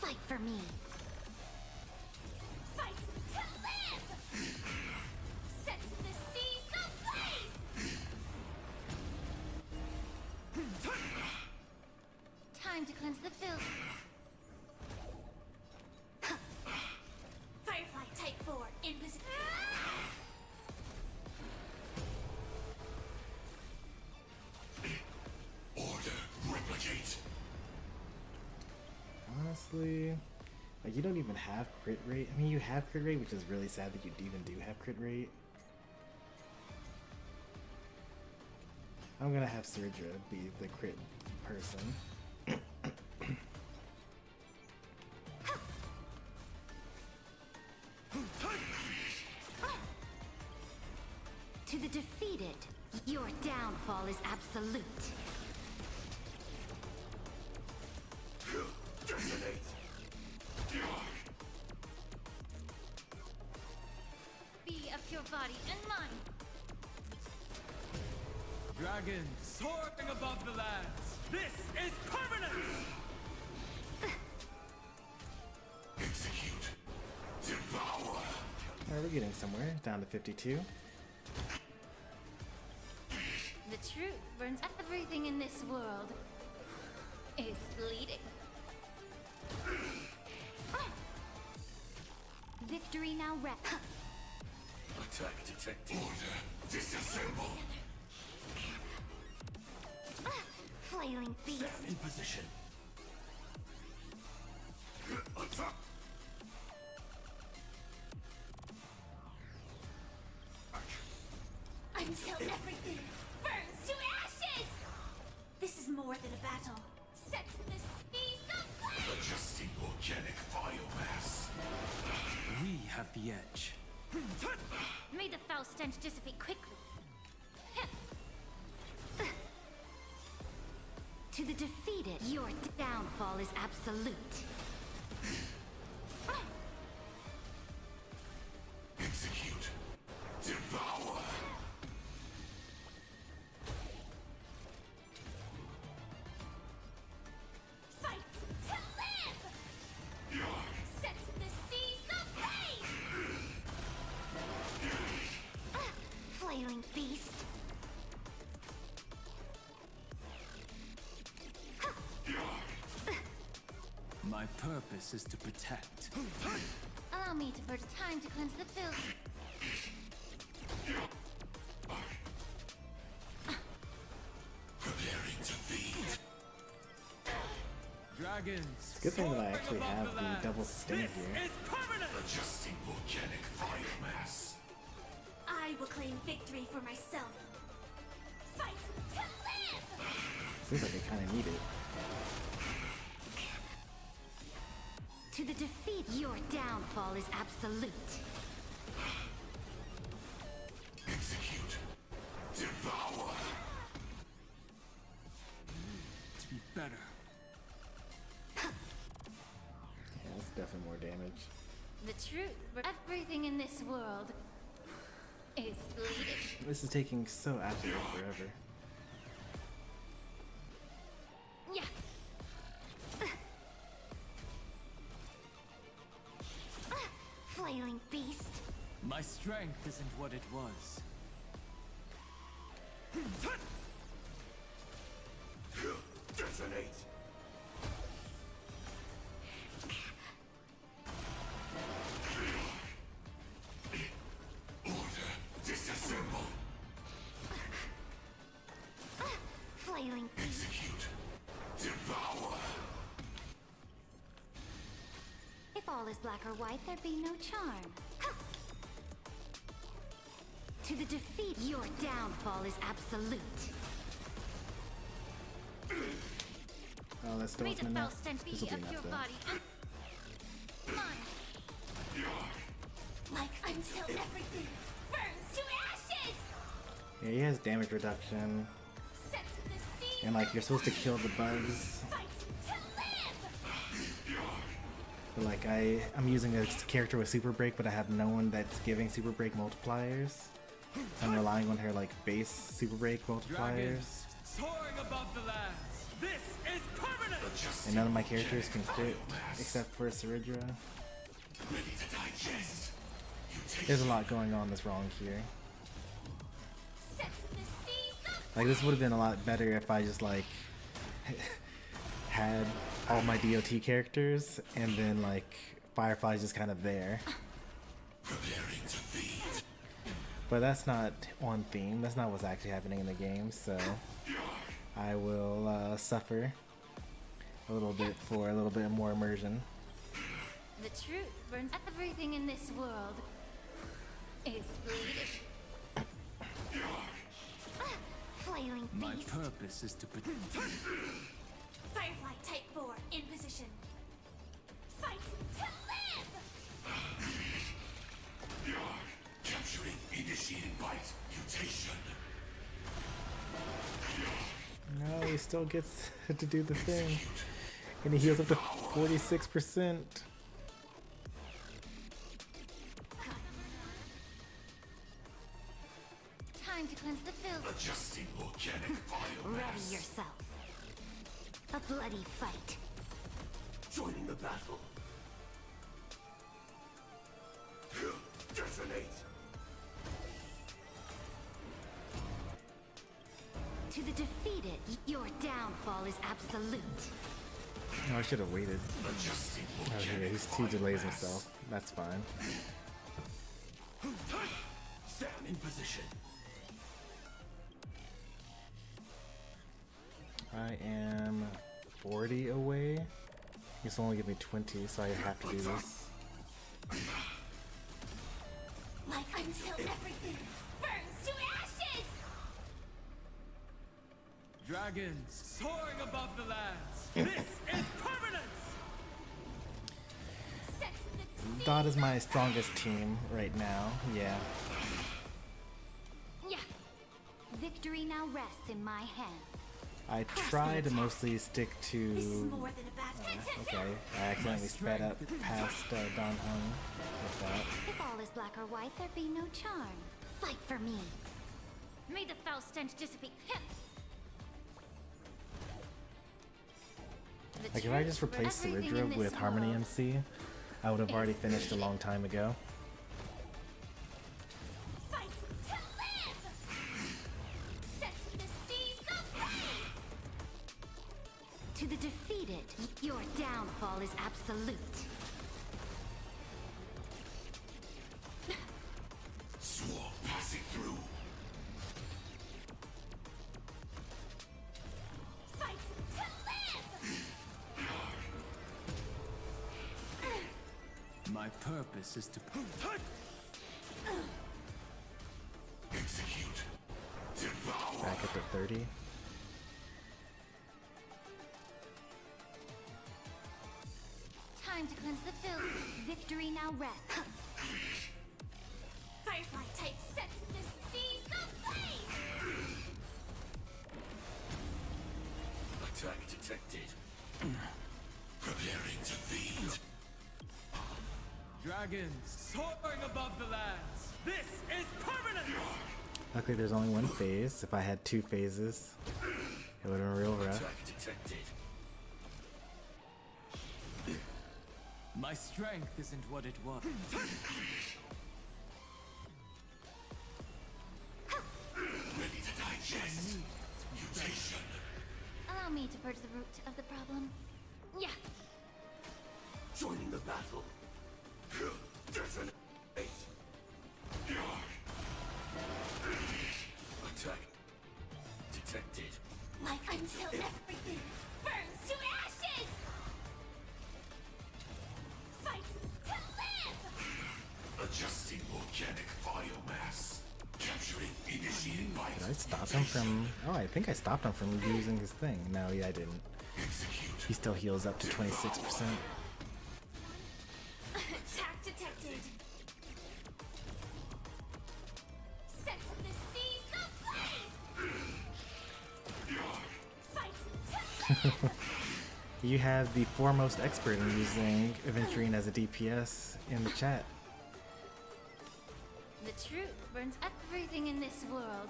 Fight for me.
Fight to live! Set to the seas of blaze! Time to cleanse the filth. Firefly Type 4 in position.
Order. Replicate.
Honestly, like, you don't even have crit rate. I mean, you have crit rate, which is really sad that you even do have crit rate. I'm gonna have Serja be the crit person.
To the defeated, your downfall is absolute.
Detonate.
Mine.
Dragon soaring above the lands. This is permanent!
Execute. Devour.
Alright, we're getting somewhere. Down to 52.
The truth burns everything in this world is bleeding.
Victory now rep.
Attack detected.
Order. Disassemble.
Flailing beast.
Stand in position.
Attack.
Until everything burns to ashes! This is more than a battle. Set the speed of flame!
Adjusting organic biomass.
We have the edge.
May the foul stench dissipate quickly. To the defeated, your downfall is absolute.
Execute. Devour.
Fight to live! Set the seas of flame!
Flailing beast.
My purpose is to protect.
Allow me to purge time to cleanse the filth.
Preparing to feed.
Dragons.
Good thing that I
soaring
actually
above
have
the
the
lands.
double sustain
This
here.
is permanent!
Adjusting organic biomass.
I will claim victory for myself. Fight to live!
Seems like I kind of need it.
To the defeat, your downfall is absolute.
Execute. Devour.
To be better.
Yeah, that's definitely more damage.
The truth, but everything in this world is bleeding.
This is taking so absolutely forever.
Yeah. Flailing beast.
My strength isn't what it was.
Detonate. Order. Disassemble.
Flailing beast.
Execute. Devour.
If all is black or white, there'd be no charm. Ha! To the defeat, your downfall is absolute.
Oh, that still
May
wasn't
the foul
enough.
stench be
This will be
of
enough
your
though.
body. Mine.
Like until everything burns to ashes!
Yeah, he has damage reduction,
Set the seas
and like you're supposed to kill the bugs.
fight to live!
But like I'm using a character with super break, but I have no one that's giving super break multipliers. I'm relying on her like base super break multipliers,
Dragons soaring above the lands. This is permanent!
and none of my characters can crit except for Saridra.
Ready to digest.
There's a lot going on that's wrong here.
Set the seas of
Like this would have been a lot better if I just like had all my DOT characters and then like Firefly's just kind of there.
Preparing to feed.
But that's not on theme. That's not what's actually happening in the game. So I will suffer a little bit for a little bit more immersion.
The truth burns everything in this world is bleeding. Flailing
My
beast.
purpose is to protect.
Firefly Type 4 in position. Fight to live!
Capturing initiating bite mutation.
No, he still gets to do the thing. And he heals up to 46%.
Time to cleanse the filth.
Adjusting organic biomass.
Ready yourself. A bloody fight.
Joining the battle. Detonate.
To the defeated, your downfall is absolute.
No, I should have waited.
Adjusting
Oh, yeah, he delays himself. That's fine.
Stand in position.
I am 40 away. It's only give me 20, so I have to do this.
Like until everything burns to ashes!
Dragons soaring above the lands. This is permanence!
Dot is my strongest team right now. Yeah.
Yeah. Victory now rests in my hand.
I try to mostly stick to.
More than a bad
Okay, I accidentally sped up past Don Hung with that.
If all is black or white, there be no charm. Fight for me. May the foul stench dissipate.
Like if I just replaced Ceridra with Harmony MC, I would have already finished a long time ago.
Fight to live! Set the seas ablaze! To the defeated, your downfall is absolute.
Swarm passing through.
Fight to live!
My purpose is to
Execute. Devour.
Back up to 30.
Time to cleanse the filth. Victory now rests. Firefly type sets the seas ablaze!
Attack detected. Preparing to feed.
dragons soaring above the lands. This is permanent!
Luckily there's only one phase. If I had two phases, it would have been real rough.
Attack detected.
My strength isn't what it was.
Ready to digest. Mutation.
Allow me to purge the root of the problem. Yeah.
Joining the battle. Detonate. Attack detected.
Like until everything burns to ashes! Fight to live!
Adjusting organic biomass. Capturing initiating
Did I
vital.
stop him from... Oh, I think I stopped him from using his thing. No, yeah, I didn't. He still heals up to 26%.
Attack detected. Set the seas ablaze! Fight to live!
You have the foremost expert in using Aventurine as a DPS in the chat.
The truth burns everything in this world.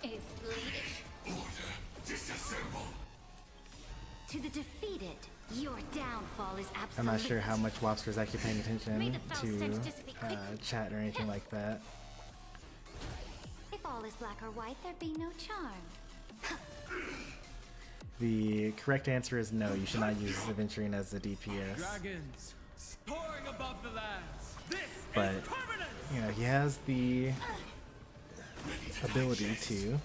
Is bleeding.
Order. Disassemble.
To the defeated, your downfall is absolute.
I'm not sure how much Wobster's actually paying attention
May the foul stench dissipate
to
quickly.
chat or anything like that.
If all is black or white, there be no charm.
The correct answer is no, you should not use Aventurine as a DPS.
Dragons soaring above the lands. This
But,
is permanent!
you know, he has the ability to,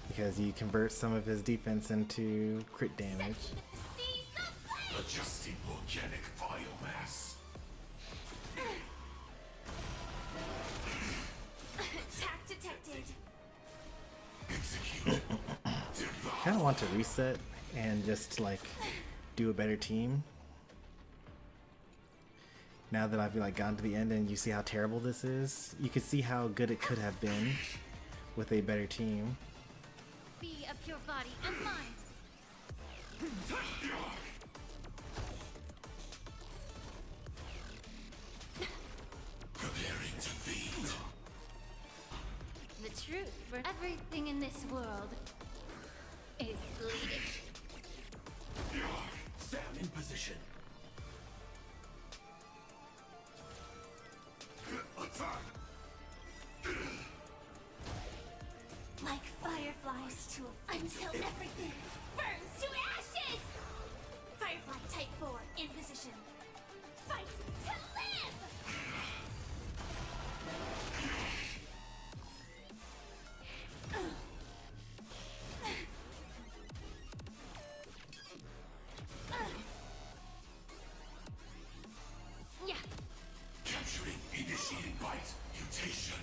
because he converts some of his defense into crit damage.
Adjusting organic biomass.
Attack detected.
Execute.
I kind of want to reset and just like do a better team. Now that I've like gotten to the end and you see how terrible this is, you can see how good it could have been with a better team.
Be of pure body and mind.
Preparing to feed.
truth for everything in this world is bleeding.
Sam in position. Attack!
Like fireflies to until everything burns to ashes! Firefly type 4 in position. Fight to live! Yeah.
Capturing initiating bite mutation.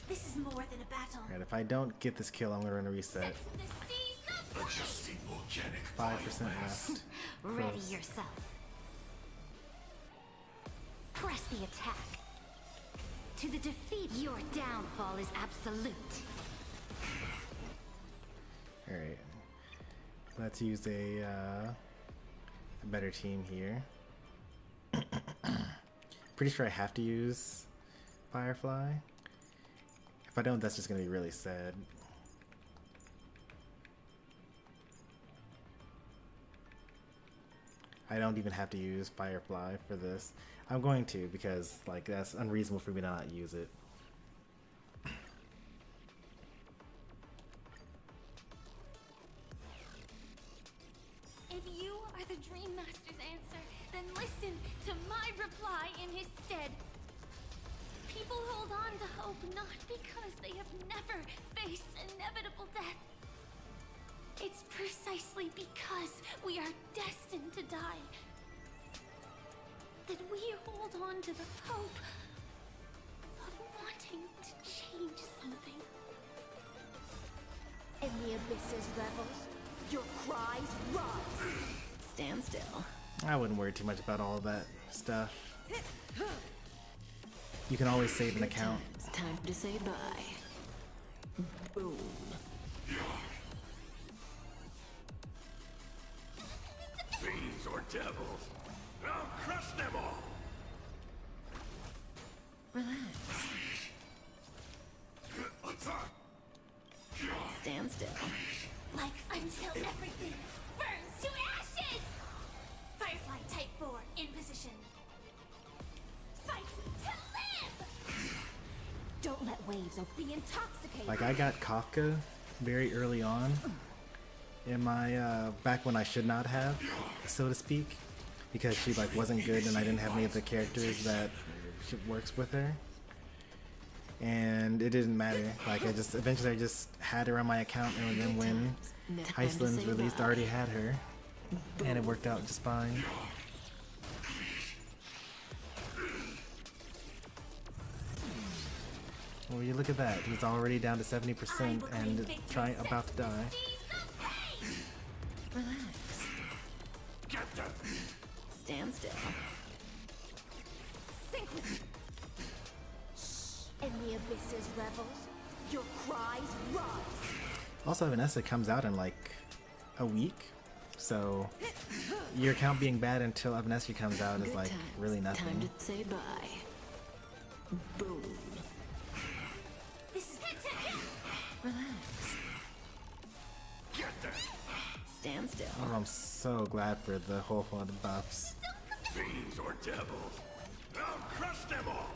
This is more than a battle.
Alright, if I don't get this kill, I'm gonna reset.
Adjusting organic
5% left.
Ready
Close.
yourself. Press the attack. To the defeat, your downfall is absolute.
Alright. Let's use a better team here. Pretty sure I have to use Firefly. If I don't, that's just gonna be really sad. I don't even have to use Firefly for this. I'm going to, because like that's unreasonable for me to not use it.
If you are the Dream Master's answer, then listen to my reply in his stead. People hold on to hope not because they have never faced inevitable death. It's precisely because we are destined to die that we hold on to the hope of wanting to change something.
In the abyss's revels, your cries rise.
Stand still.
I wouldn't worry too much about all of that stuff. You can always save an account.
It's time to say bye. Boom.
Fiends or devils, I'll crush them all.
Relax.
Attack!
Stand still.
Like until everything burns to ashes! Firefly type 4 in position. Fight to live!
Don't let waves or be intoxicated.
Like I got Kafka very early on in my back when I should not have, so to speak, because she like wasn't good and I didn't have any of the characters that works with her, and it didn't matter. Like I just eventually I just had her on my account, and then when Iceland's released, I already had her, and it worked out just fine. Well, you look at that. He's already down to 70% and about to die.
Relax.
Get them!
Stand still.
Sink with me. In the abyss's revels, your cries rise.
Also, Vanessa comes out in like a week, so your account being bad until Vanessa comes out is like really nothing.
Time to say bye. Boom.
This is
Relax.
Get them!
Stand still.
Oh, I'm so glad for the whole lot of buffs.
Fiends or devils, I'll crush them all.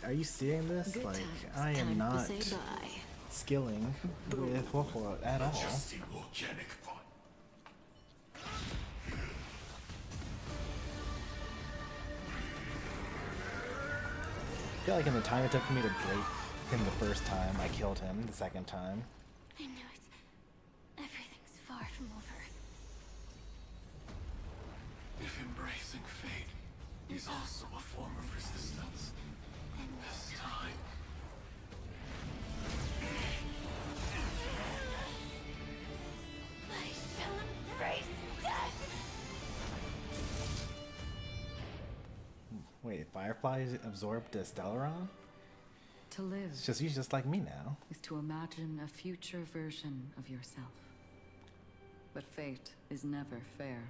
Are you seeing this?
Good
Like,
times.
I am
Time
not
to say bye.
skilling with Huohuo at all.
Adjusting organic bond.
I feel like in the time it took for me to break him the first time, I killed him the second time.
I know it's... everything's far from over.
If embracing fate is also a form of resistance, this time.
I shall embrace death!
Wait, Firefly absorbed the Stellaron?
To live
He's just like me now.
is to imagine a future version of yourself. But fate is never fair.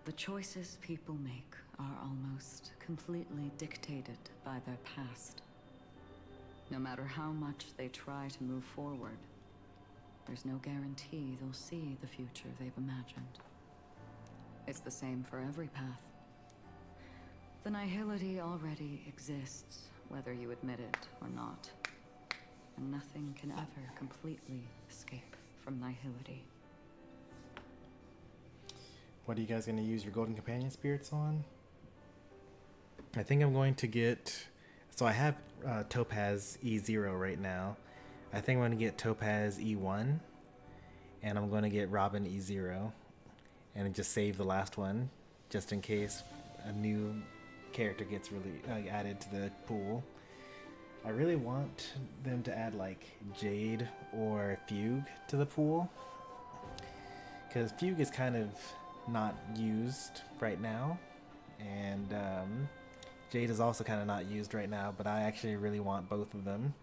The choices people make are almost completely dictated by their past. No matter how much they try to move forward, there's no guarantee they'll see the future they've imagined. It's the same for every path. The nihility already exists, whether you admit it or not. And nothing can ever completely escape from nihility.
What are you guys going to use your golden companion spirits on? I think I'm going to get... So I have Topaz E0 right now. I think I'm going to get Topaz E1. And I'm going to get Robin E0. And just save the last one, just in case a new character gets really added to the pool. I really want them to add like Jade or Fugue to the pool. Because Fugue is kind of not used right now. And Jade is also kind of not used right now, but I actually really want both of them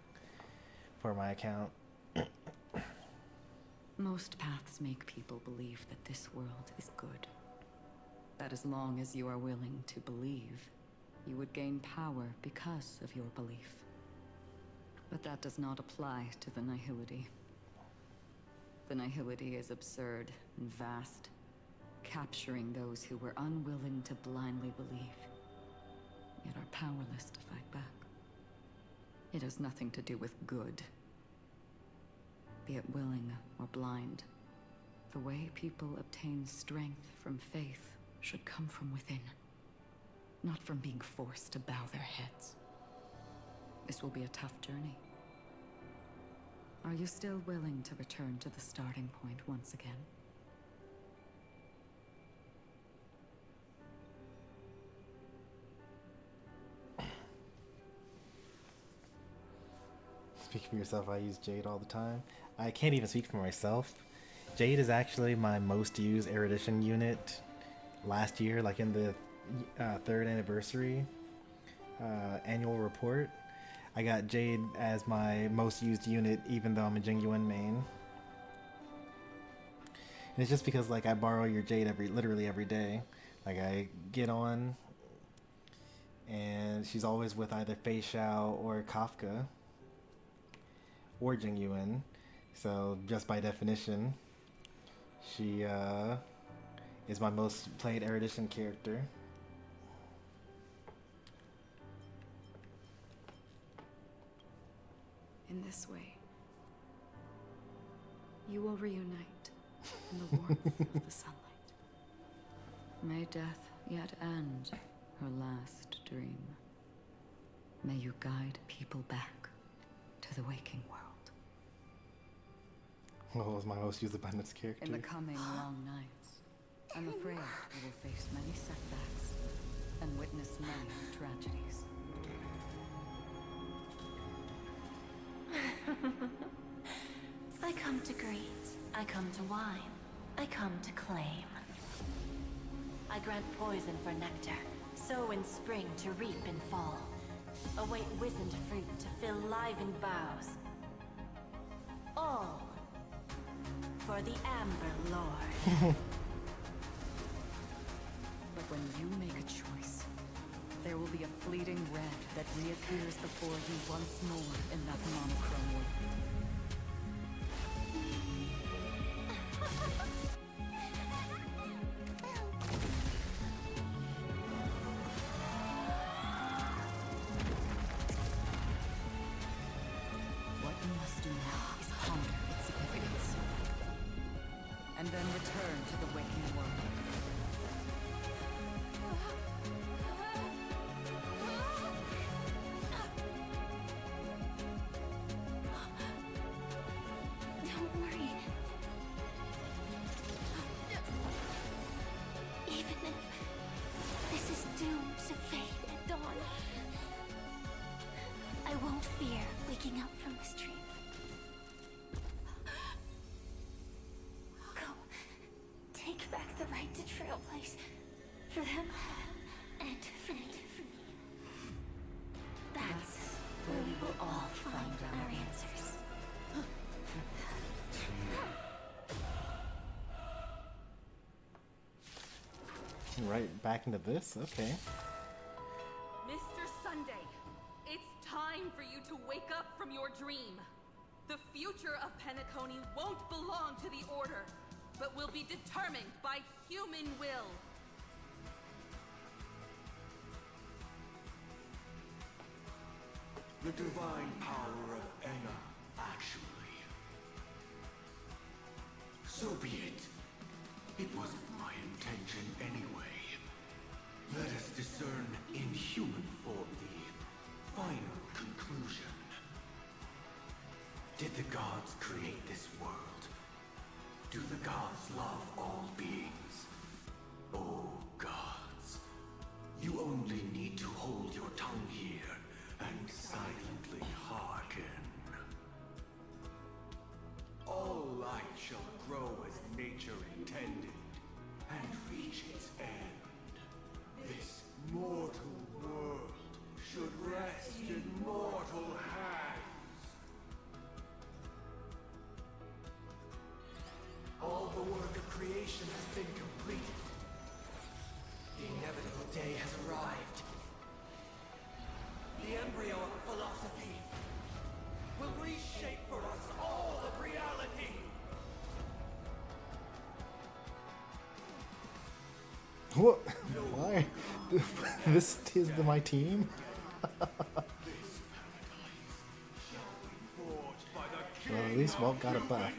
for my account.
Most paths make people believe that this world is good. That as long as you are willing to believe, you would gain power because of your belief. But that does not apply to the nihility. The nihility is absurd and vast, capturing those who were unwilling to blindly believe, yet are powerless to fight back. It has nothing to do with good. Be it willing or blind, the way people obtain strength from faith should come from within, not from being forced to bow their heads. This will be a tough journey. Are you still willing to return to the starting point once again?
Speak for yourself, I use Jade all the time. I can't even speak for myself. Jade is actually my most used erudition unit last year, like in the 3rd anniversary annual report. I got Jade as my most used unit, even though I'm a Jingyuan main. And it's just because like I borrow your Jade literally every day. Like I get on and she's always with either Fei Xiao or Kafka or Jingyuan. So just by definition, she is my most played erudition character.
In this way, you will reunite in the warmth of the sunlight. May death yet end her last dream. May you guide people back to the waking world.
Oh, is my most used abundance character.
In the coming long nights, I'm afraid we will face many setbacks and witness many tragedies.
I come to greet, I come to wine, I come to claim. I grant poison for nectar, sow in spring to reap in fall. Await wizened fruit to fill livened boughs. All for the Amber Lord.
But when you make a choice, there will be a fleeting red that reappears before you once more in that monochrome world. What you must do now is ponder its significance, and then return to the waking world.
Don't worry. Even if this is doomed to fade at dawn, I won't fear waking up from this dream. Go. Take back the right to trailblaze. For them, and for me. That's where we will all find our answers.
Right back into this? Okay.
Mr. Sunday, it's time for you to wake up from your dream. The future of Penacony won't belong to the Order, but will be determined by human will.
The divine power of Enna, actually. So be it. It wasn't my intention anyway. Let us discern in human form the final conclusion. Did the gods create this world? Do the gods love all beings? Oh gods, you only need to hold your tongue here and silently hearken. All life shall grow as nature intended, and reach its end. This mortal world should rest in mortal hands. All the work of creation has been completed. The inevitable day has arrived. The embryo of philosophy will reshape for us all of reality.
What? Why? This is my team? Well, at least Walt got a buff.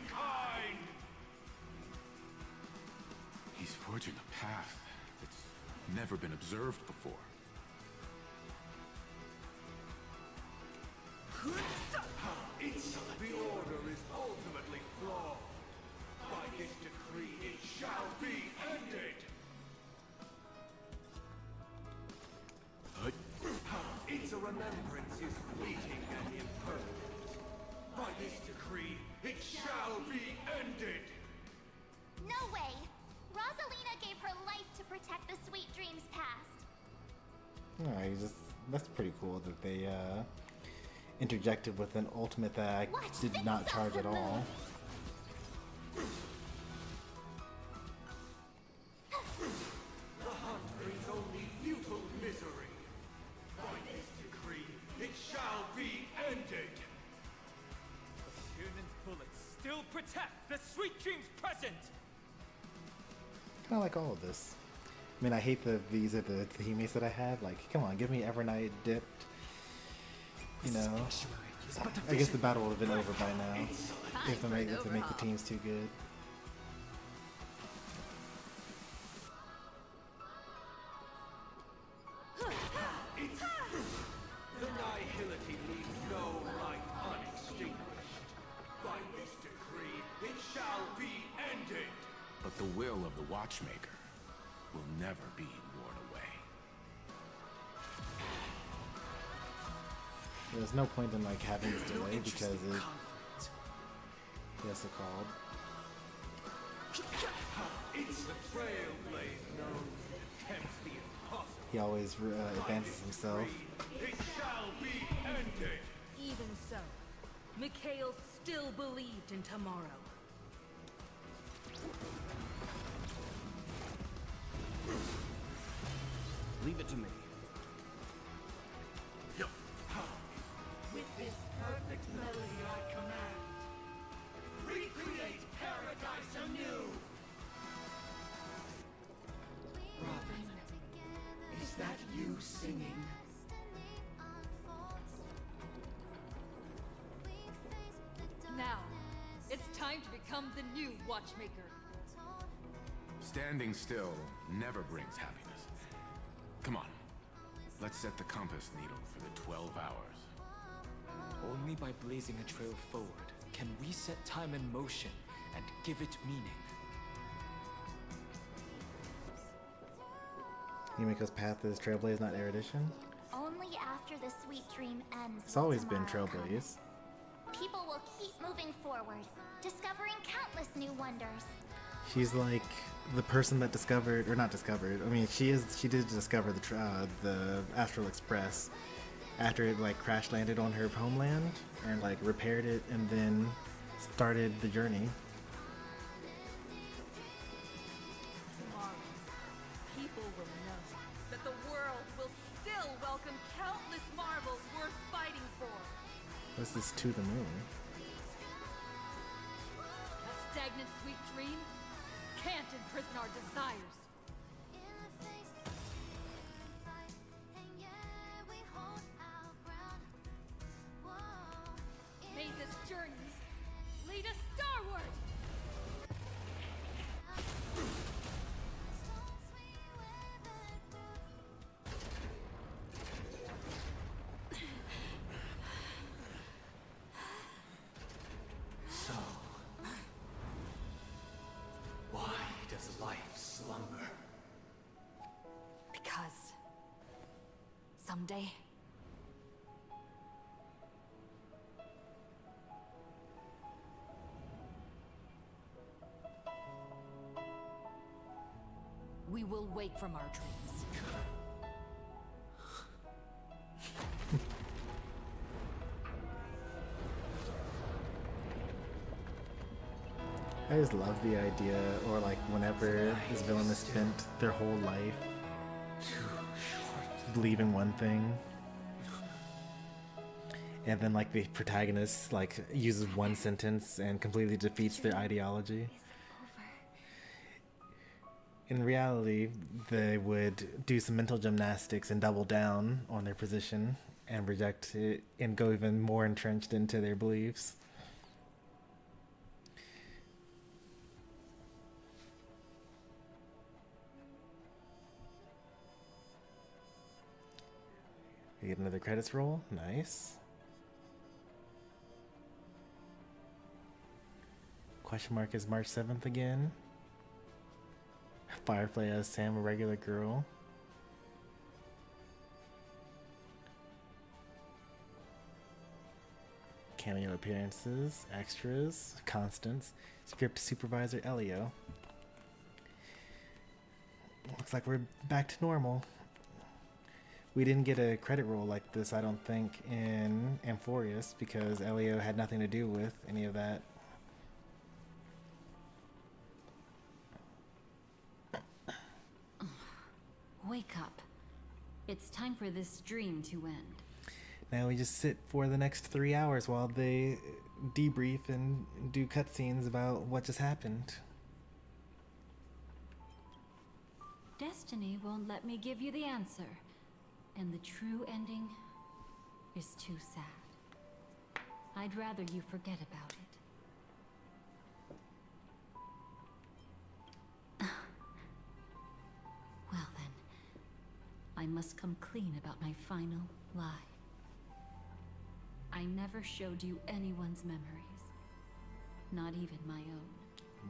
He's forging a path that's never been observed before.
The order is ultimately flawed. By this decree, it shall be ended. Its remembrance is fleeting and impermanent. By this decree, it shall be ended.
No way! Rosalina gave her life to protect the sweet dreams past.
That's pretty cool that they interjected with an ultimate that I did not charge at all.
The hunt brings only futile misery. By this decree, it shall be ended.
Human's bullets still protect the sweet dreams present.
Kind of like all of this. I mean, I hate these are the teammates that I have. Like, come on, give me Evernight dipped. You know, I guess the battle would have been over by now if they make the teams too good.
The nihility leaves no light unextinguished. By this decree, it shall be ended.
But the will of the Watchmaker will never be worn away.
There's no point in like having this delay because it. Yes, it called.
It's the trailblaze known to attempt the impossible.
He always advances himself.
It shall be ended.
Even so, Mikhail still believed in tomorrow.
Leave it to me.
With this perfect melody I command, recreate paradise anew. Robin, is that you singing?
Now, it's time to become the new Watchmaker.
Standing still never brings happiness. Come on, let's set the compass needle for the 12 hours.
Only by blazing a trail forward can we set time in motion and give it meaning.
Yumiko's path is Trailblaze, not Erudition.
Only after the sweet dream ends.
It's always been
tomorrow
Trailblaze.
comes. People will keep moving forward, discovering countless new wonders.
She's like the person that discovered, or not discovered. I mean, she did discover the Astral Express after it like crash landed on her homeland and like repaired it and then started the journey.
Tomorrow, people will know that the world will still welcome countless marvels worth fighting for.
What's this to the moon?
A stagnant sweet dream can't imprison our desires. May this journey lead us starward!
So, why does life slumber?
Because someday we will wake from our dreams.
I just love the idea, or like whenever this villain has spent their whole life believing one thing, and then like the protagonist like uses one sentence and completely defeats their ideology. In reality, they would do some mental gymnastics and double down on their position and reject it and go even more entrenched into their beliefs. We get another credits roll. Nice. Question mark is March 7th again. Firefly as Sam, a regular girl. Cameo appearances, extras, constants, script supervisor Elio. Looks like we're back to normal. We didn't get a credit roll like this, I don't think, in Amphorius because Elio had nothing to do with any of that.
Wake up. It's time for this dream to end.
Now we just sit for the next 3 hours while they debrief and do cutscenes about what just happened.
Destiny won't let me give you the answer. And the true ending is too sad. I'd rather you forget about it. Well then, I must come clean about my final lie. I never showed you anyone's memories. Not even my own.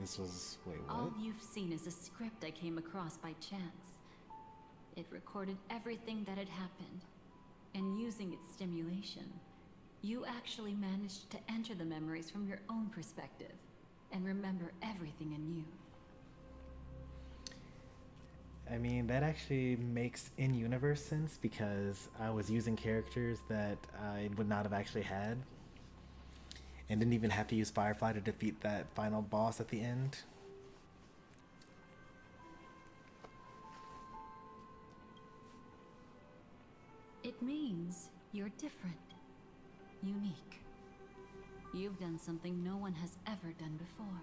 This was... wait, what?
All you've seen is a script I came across by chance. It recorded everything that had happened, and using its stimulation, you actually managed to enter the memories from your own perspective, and remember everything anew.
I mean, that actually makes in-universe sense because I was using characters that I would not have actually had, and didn't even have to use Firefly to defeat that final boss at the end.
It means you're different, unique. You've done something no one has ever done before.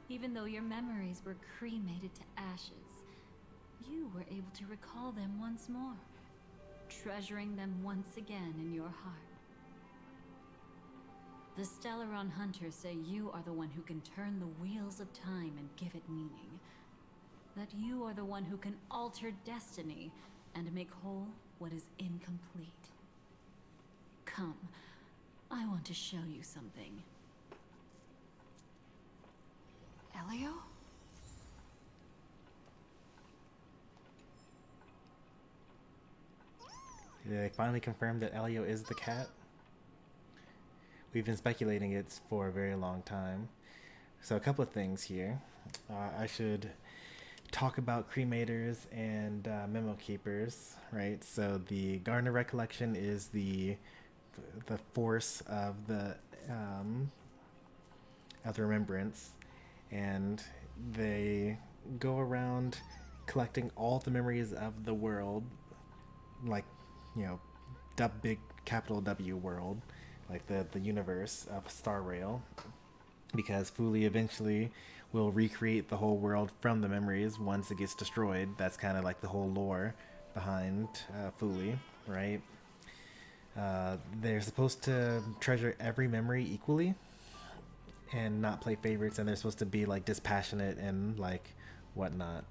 Even though your memories were cremated to ashes, you were able to recall them once more, treasuring them once again in your heart. The Stellaron Hunters say you are the one who can turn the wheels of time and give it meaning. That you are the one who can alter destiny and make whole what is incomplete. Come, I want to show you something.
Elio?
They finally confirmed that Elio is the cat. We've been speculating it for a very long time. So a couple of things here. I should talk about cremators and memo keepers, right? So the Garner recollection is the force of the remembrance, and they go around collecting all the memories of the world, like, you know, big capital W world, like the universe of Star Rail, because Fuli eventually will recreate the whole world from the memories once it gets destroyed. That's kind of like the whole lore behind Fuli, right? They're supposed to treasure every memory equally and not play favorites, and they're supposed to be like dispassionate and like whatnot.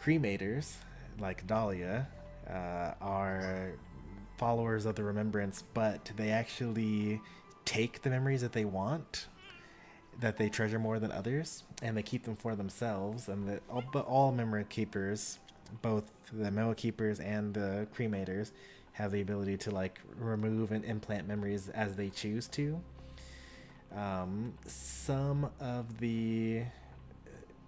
Cremators, like Dahlia, are followers of the remembrance, but they actually take the memories that they want, that they treasure more than others, and they keep them for themselves. And but all memory keepers, both the memory keepers and the cremators, have the ability to like remove and implant memories as they choose to. Some of the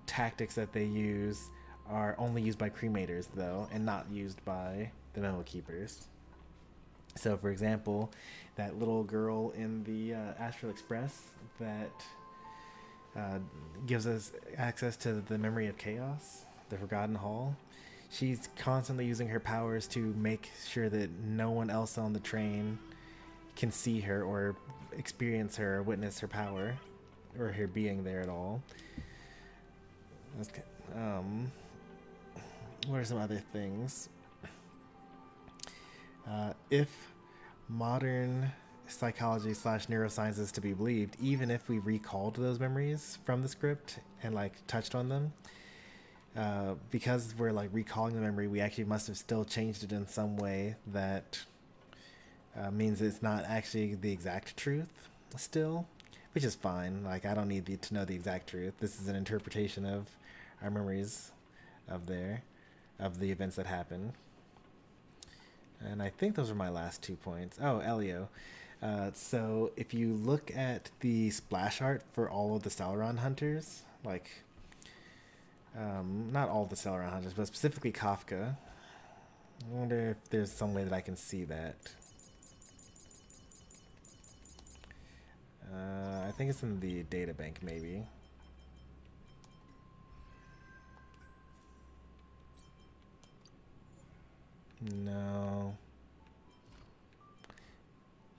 tactics that they use are only used by cremators though, and not used by the memory keepers. So for example, that little girl in the Astral Express that gives us access to the memory of chaos, the Forgotten Hall, she's constantly using her powers to make sure that no one else on the train can see her or experience her or witness her power or her being there at all. Okay. What are some other things? If modern psychology / neuroscience is to be believed, even if we recalled those memories from the script and like touched on them, because we're like recalling the memory, we actually must have still changed it in some way that means it's not actually the exact truth still, which is fine. Like, I don't need to know the exact truth. This is an interpretation of our memories of the events that happened. And I think those are my last 2 points. Oh, Elio. So if you look at the splash art for all of the Stellaron hunters, like, not all of the Stellaron hunters, but specifically Kafka, I wonder if there's some way that I can see that. I think it's in the data bank, maybe. No.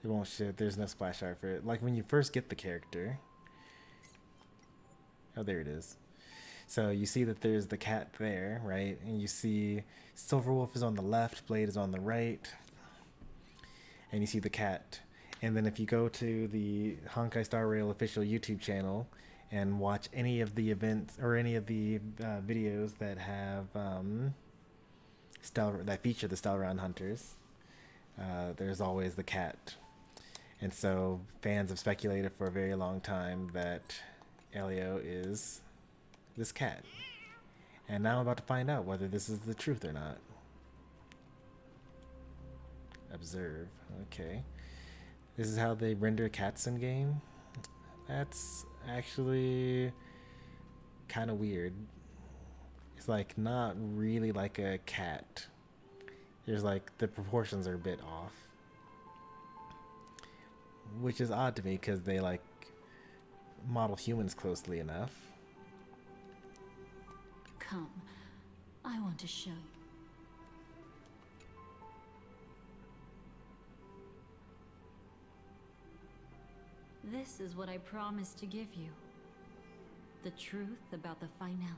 It won't shit. There's no splash art for it. Like when you first get the character. Oh, there it is. So you see that there's the cat there, right? And you see Silverwolf is on the left, Blade is on the right. And you see the cat. And then if you go to the Honkai Star Rail official YouTube channel and watch any of the events or any of the videos that have that feature the Stellaron hunters, there's always the cat. And so fans have speculated for a very long time that Elio is this cat. And now I'm about to find out whether this is the truth or not. Observe. Okay. This is how they render cats in game. That's actually kind of weird. It's like not really like a cat. There's like the proportions are a bit off, which is odd to me because they like model humans closely enough.
Come, I want to show you. This is what I promised to give you. The truth about the finality.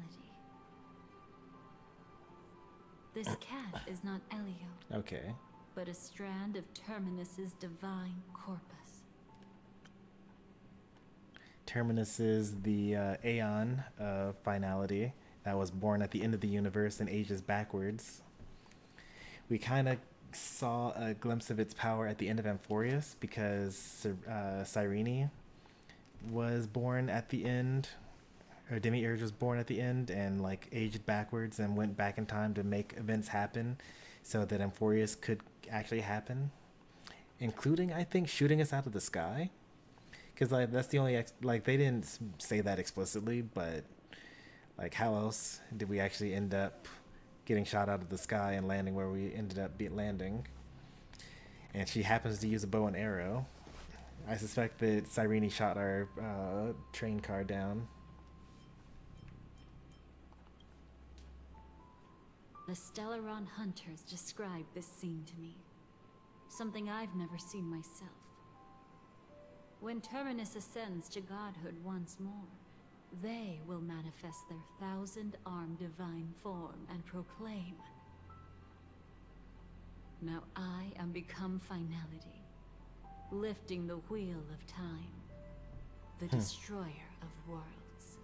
This cat is not Elio.
Okay.
But a strand of Terminus's divine corpus.
Terminus is the Aeon of finality that was born at the end of the universe and ages backwards. We kind of saw a glimpse of its power at the end of Amphorius because Cyrene was born at the end, or Demiurge was born at the end and like aged backwards and went back in time to make events happen so that Amphorius could actually happen, including I think shooting us out of the sky, because like that's the only like they didn't say that explicitly, but like how else did we actually end up getting shot out of the sky and landing where we ended up landing? And she happens to use a bow and arrow. I suspect that Cyrene shot our train car down.
The Stellaron hunters described this scene to me. Something I've never seen myself. When Terminus ascends to godhood once more, they will manifest their 1,000-armed divine form and proclaim, "Now I am become Finality, lifting the wheel of time, the destroyer of worlds."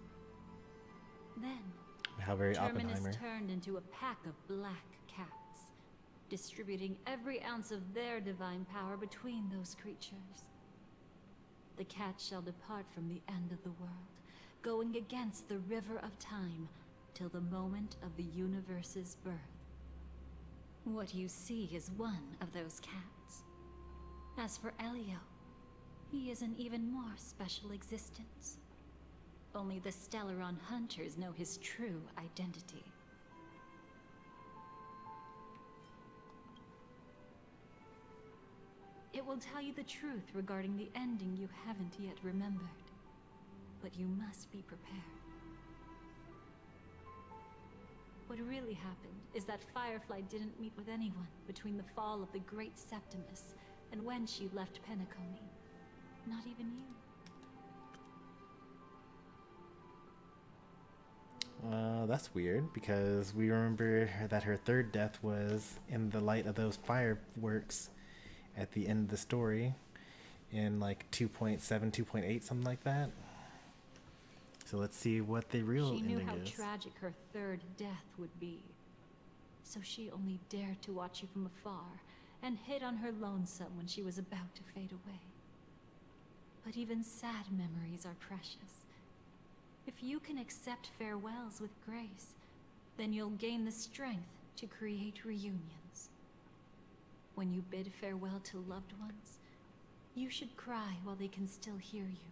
Then,
How very
Terminus
Oppenheimer.
turned into a pack of black cats, distributing every ounce of their divine power between those creatures. The cats shall depart from the end of the world, going against the river of time till the moment of the universe's birth. What you see is one of those cats. As for Elio, he is an even more special existence. Only the Stellaron hunters know his true identity. It will tell you the truth regarding the ending you haven't yet remembered. But you must be prepared. What really happened is that Firefly didn't meet with anyone between the fall of the Great Septimus and when she left Penacony. Not even you.
That's weird, because we remember that her third death was in the light of those fireworks at the end of the story in like 2.7, 2.8, something like that. So let's see what the real
She knew
ending
how
is.
tragic her third death would be. So she only dared to watch you from afar and hid on her lonesome when she was about to fade away. But even sad memories are precious. If you can accept farewells with grace, then you'll gain the strength to create reunions. When you bid farewell to loved ones, you should cry while they can still hear you.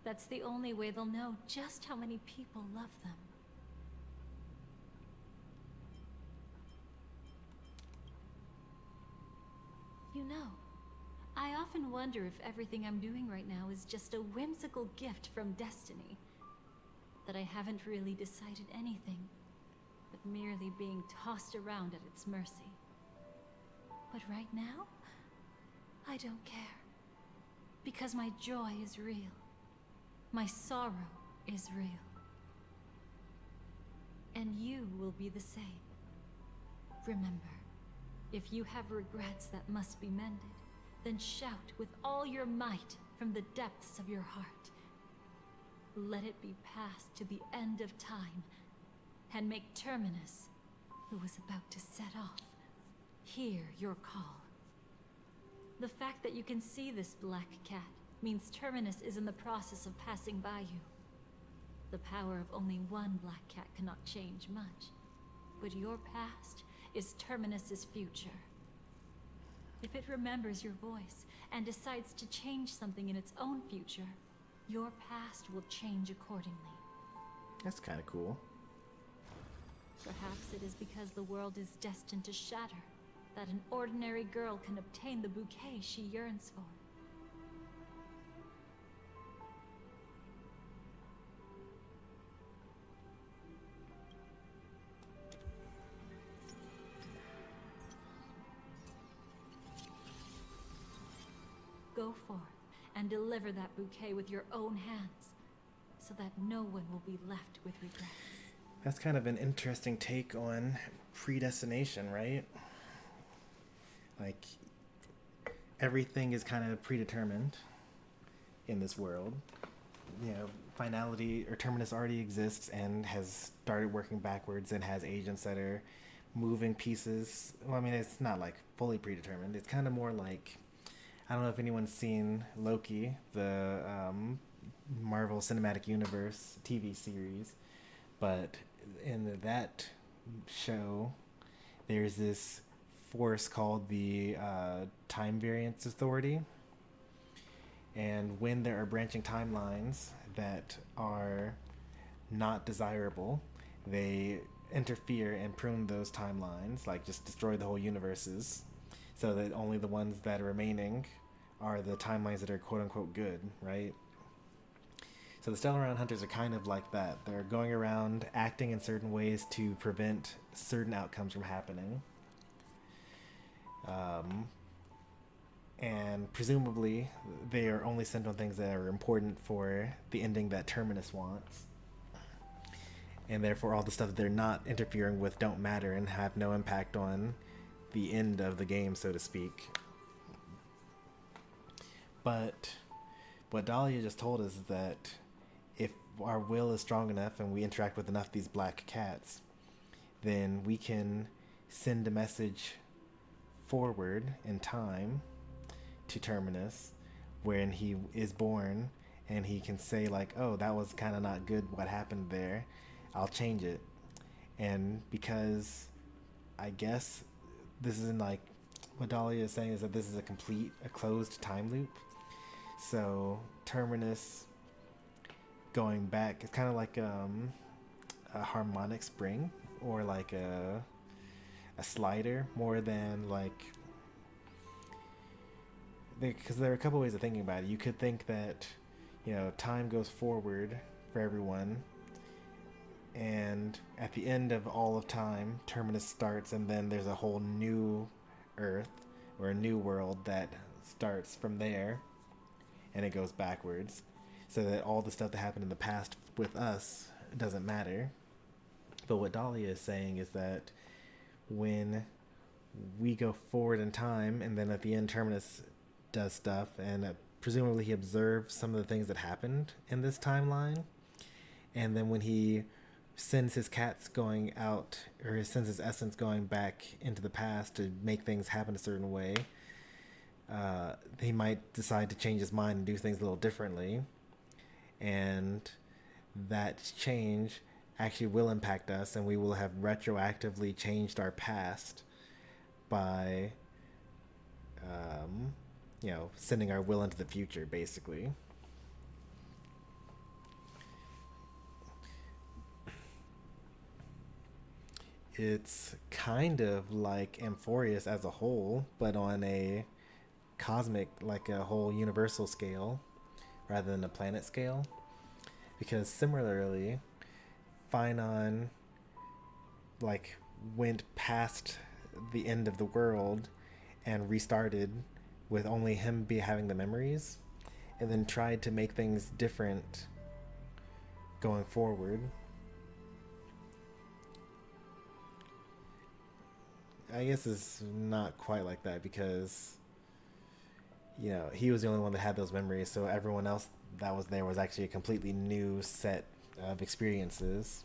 That's the only way they'll know just how many people love them. You know, I often wonder if everything I'm doing right now is just a whimsical gift from destiny. That I haven't really decided anything, but merely being tossed around at its mercy. But right now, I don't care. Because my joy is real. My sorrow is real. And you will be the same. Remember, if you have regrets that must be mended, then shout with all your might from the depths of your heart. Let it be passed to the end of time, and make Terminus, who is about to set off, hear your call. The fact that you can see this black cat means Terminus is in the process of passing by you. The power of only one black cat cannot change much, but your past is Terminus's future. If it remembers your voice and decides to change something in its own future, your past will change accordingly.
That's kind of cool.
Perhaps it is because the world is destined to shatter that an ordinary girl can obtain the bouquet she yearns for. Go forth and deliver that bouquet with your own hands, so that no one will be left with regrets.
That's kind of an interesting take on predestination, right? Like, everything is kind of predetermined in this world. You know, Finality, or Terminus, already exists and has started working backwards and has agents that are moving pieces. Well, I mean, it's not like fully predetermined. It's kind of more like, I don't know if anyone's seen Loki, the Marvel Cinematic Universe TV series, but in that show, there's this force called the Time Variance Authority. And when there are branching timelines that are not desirable, they interfere and prune those timelines, like just destroy the whole universes, so that only the ones that are remaining are the timelines that are quote-unquote good, right? So the Stellaron Hunters are kind of like that. They're going around acting in certain ways to prevent certain outcomes from happening. And presumably they are only sent on things that are important for the ending that Terminus wants. And therefore all the stuff that they're not interfering with don't matter and have no impact on the end of the game, so to speak. But what Dahlia just told us is that if our will is strong enough and we interact with enough of these black cats, then we can send a message forward in time to Terminus when he is born, and he can say like, oh, that was kind of not good what happened there, I'll change it. And because I guess this isn't like what Dahlia is saying is that this is a closed time loop. So Terminus going back, it's kind of like a harmonic spring or like a slider more than like, because there are a couple ways of thinking about it. You could think that, you know, time goes forward for everyone, and at the end of all of time, Terminus starts, and then there's a whole new Earth or a new world that starts from there, and it goes backwards, so that all the stuff that happened in the past with us doesn't matter. But what Dahlia is saying is that when we go forward in time, and then at the end Terminus does stuff, and presumably he observes some of the things that happened in this timeline, and then when he sends his cats going out, or he sends his essence going back into the past to make things happen a certain way, he might decide to change his mind and do things a little differently, and that change actually will impact us, and we will have retroactively changed our past by you know, sending our will into the future, basically. It's kind of like Amphorius as a whole, but on a cosmic, like a whole universal scale, rather than a planet scale. Because similarly, Finon like went past the end of the world and restarted with only him having the memories, and then tried to make things different going forward. I guess it's not quite like that, because, you know, he was the only one that had those memories, so everyone else that was there was actually a completely new set of experiences.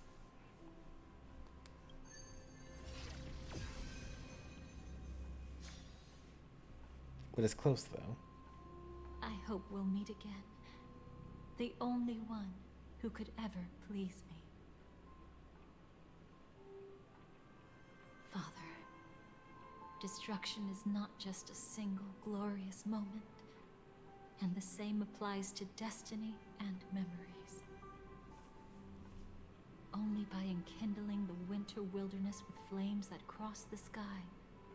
But it's close, though.
I hope we'll meet again. The only one who could ever please me. Father, destruction is not just a single glorious moment, and the same applies to destiny and memories. Only by enkindling the winter wilderness with flames that cross the sky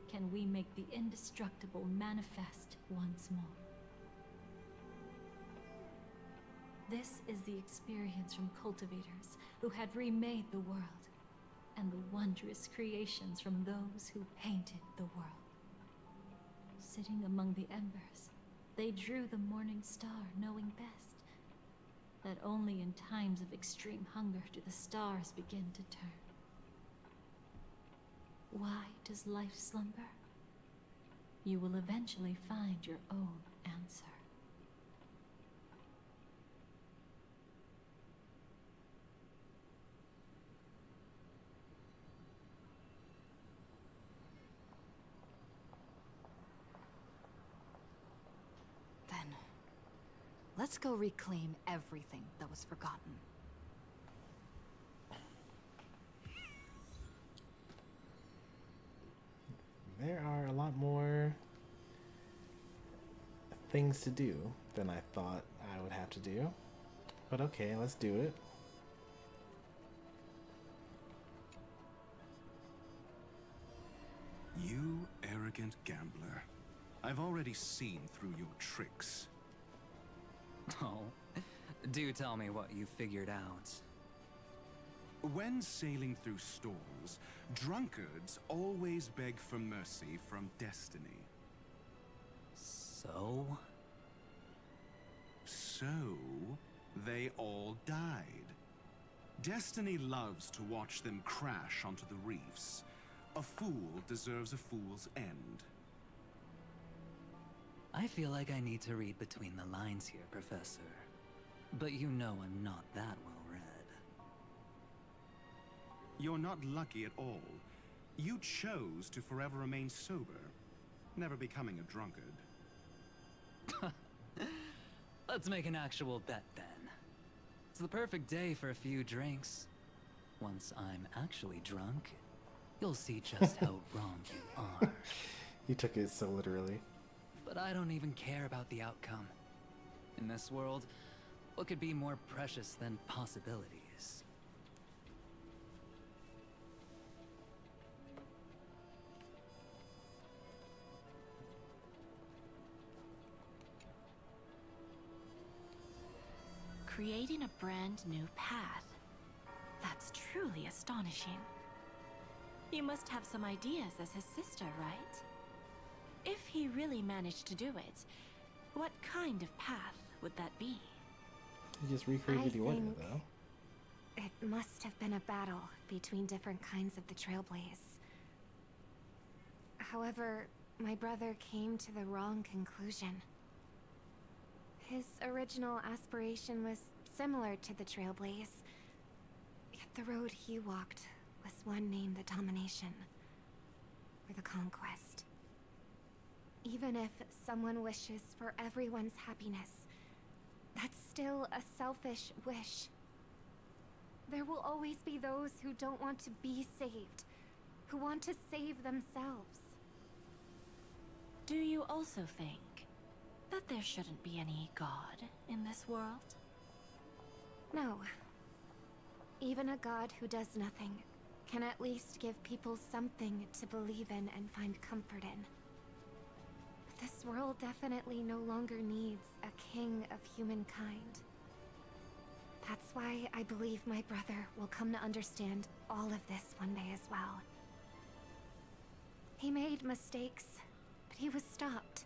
can we make the indestructible manifest once more. This is the experience from cultivators who had remade the world, and the wondrous creations from those who painted the world. Sitting among the embers, they drew the morning star, knowing best that only in times of extreme hunger do the stars begin to turn. Why does life slumber? You will eventually find your own answer.
Then, let's go reclaim everything that was forgotten.
There are a lot more things to do than I thought I would have to do. But okay, let's do it.
You arrogant gambler. I've already seen through your tricks.
Oh, Do tell me what you figured out.
When sailing through storms, drunkards always beg for mercy from destiny.
So?
So, they all died. Destiny loves to watch them crash onto the reefs. A fool deserves a fool's end.
I feel like I need to read between the lines here, Professor. But you know I'm not that well read.
You're not lucky at all. You chose to forever remain sober, never becoming a drunkard.
Let's make an actual bet then. It's the perfect day for a few drinks. Once I'm actually drunk, you'll see just how wrong you are.
You took it so literally.
But I don't even care about the outcome. In this world, what could be more precious than possibilities?
Creating a brand new path. That's truly astonishing. You must have some ideas as his sister, right? If he really managed to do it, what kind of path would that be?
You just recreated the order, though.
It must have been a battle between different kinds of the Trailblaze. However, my brother came to the wrong conclusion. His original aspiration was similar to the Trailblaze, yet the road he walked was one named the Domination, or the Conquest. Even if someone wishes for everyone's happiness, that's still a selfish wish. There will always be those who don't want to be saved, who want to save themselves.
Do you also think that there shouldn't be any god in this world?
No. Even a god who does nothing can at least give people something to believe in and find comfort in. But this world definitely no longer needs a king of humankind. That's why I believe my brother will come to understand all of this one day as well. He made mistakes, but he was stopped.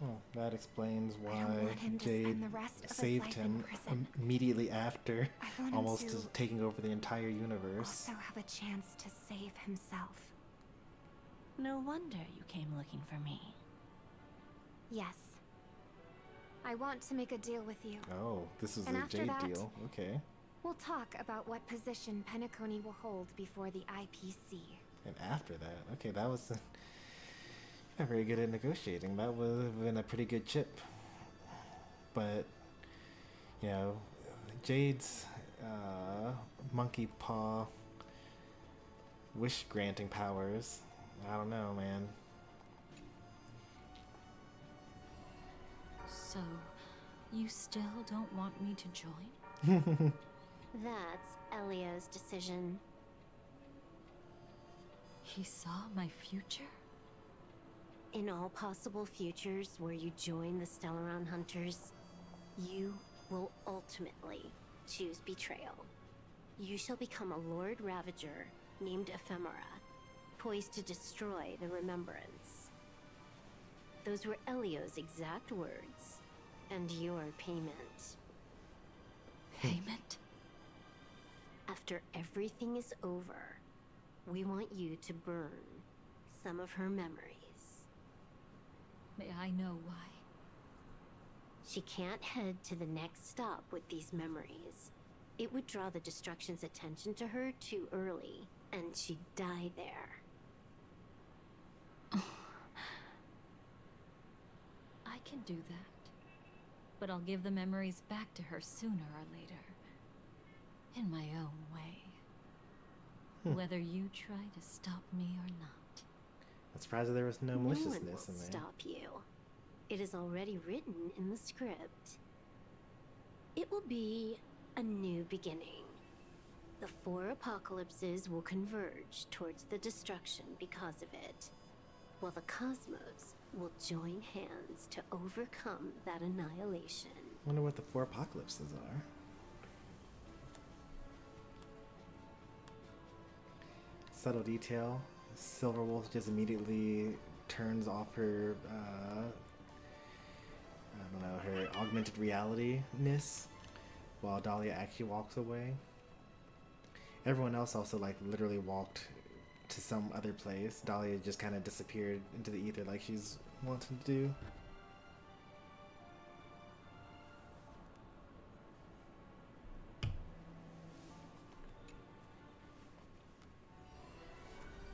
Well, that explains
I
why
don't want him to
Jade
spend the rest of his
saved
life
him
in prison.
immediately after,
I want him
almost
to
taking over the entire universe.
also have a chance to save himself.
No wonder you came looking for me.
Yes. I want to make a deal with you.
Oh, this is
And
a
after
Jade
that,
deal. Okay.
We'll talk about what position Penacony will hold before the IPC.
And after that, okay, that was not very good at negotiating. That would have been a pretty good chip. But, you know, Jade's monkey paw wish granting powers. I don't know, man.
So, you still don't want me to join?
That's Elio's decision.
He saw my future?
In all possible futures where you join the Stellaron Hunters, you will ultimately choose betrayal. You shall become a Lord Ravager named Ephemera, poised to destroy the Remembrance. Those were Elio's exact words, and your payment.
Payment?
After everything is over, we want you to burn some of her memories.
May I know why?
She can't head to the next stop with these memories. It would draw the Destruction's attention to her too early, and she'd die there.
I can do that. But I'll give the memories back to her sooner or later. In my own way. Whether you try to stop me or not.
I'm surprised that there was no maliciousness
one
in
will
there.
stop you. It is already written in the script. It will be a new beginning. The 4 apocalypses will converge towards the destruction because of it, while the cosmos will join hands to overcome that annihilation.
Wonder what the 4 apocalypses are. Subtle detail. Silverwolf just immediately turns off her, I don't know, her augmented reality-ness while Dahlia actually walks away. Everyone else also, like, literally walked to some other place. Dahlia just kind of disappeared into the ether like she's wanting to do.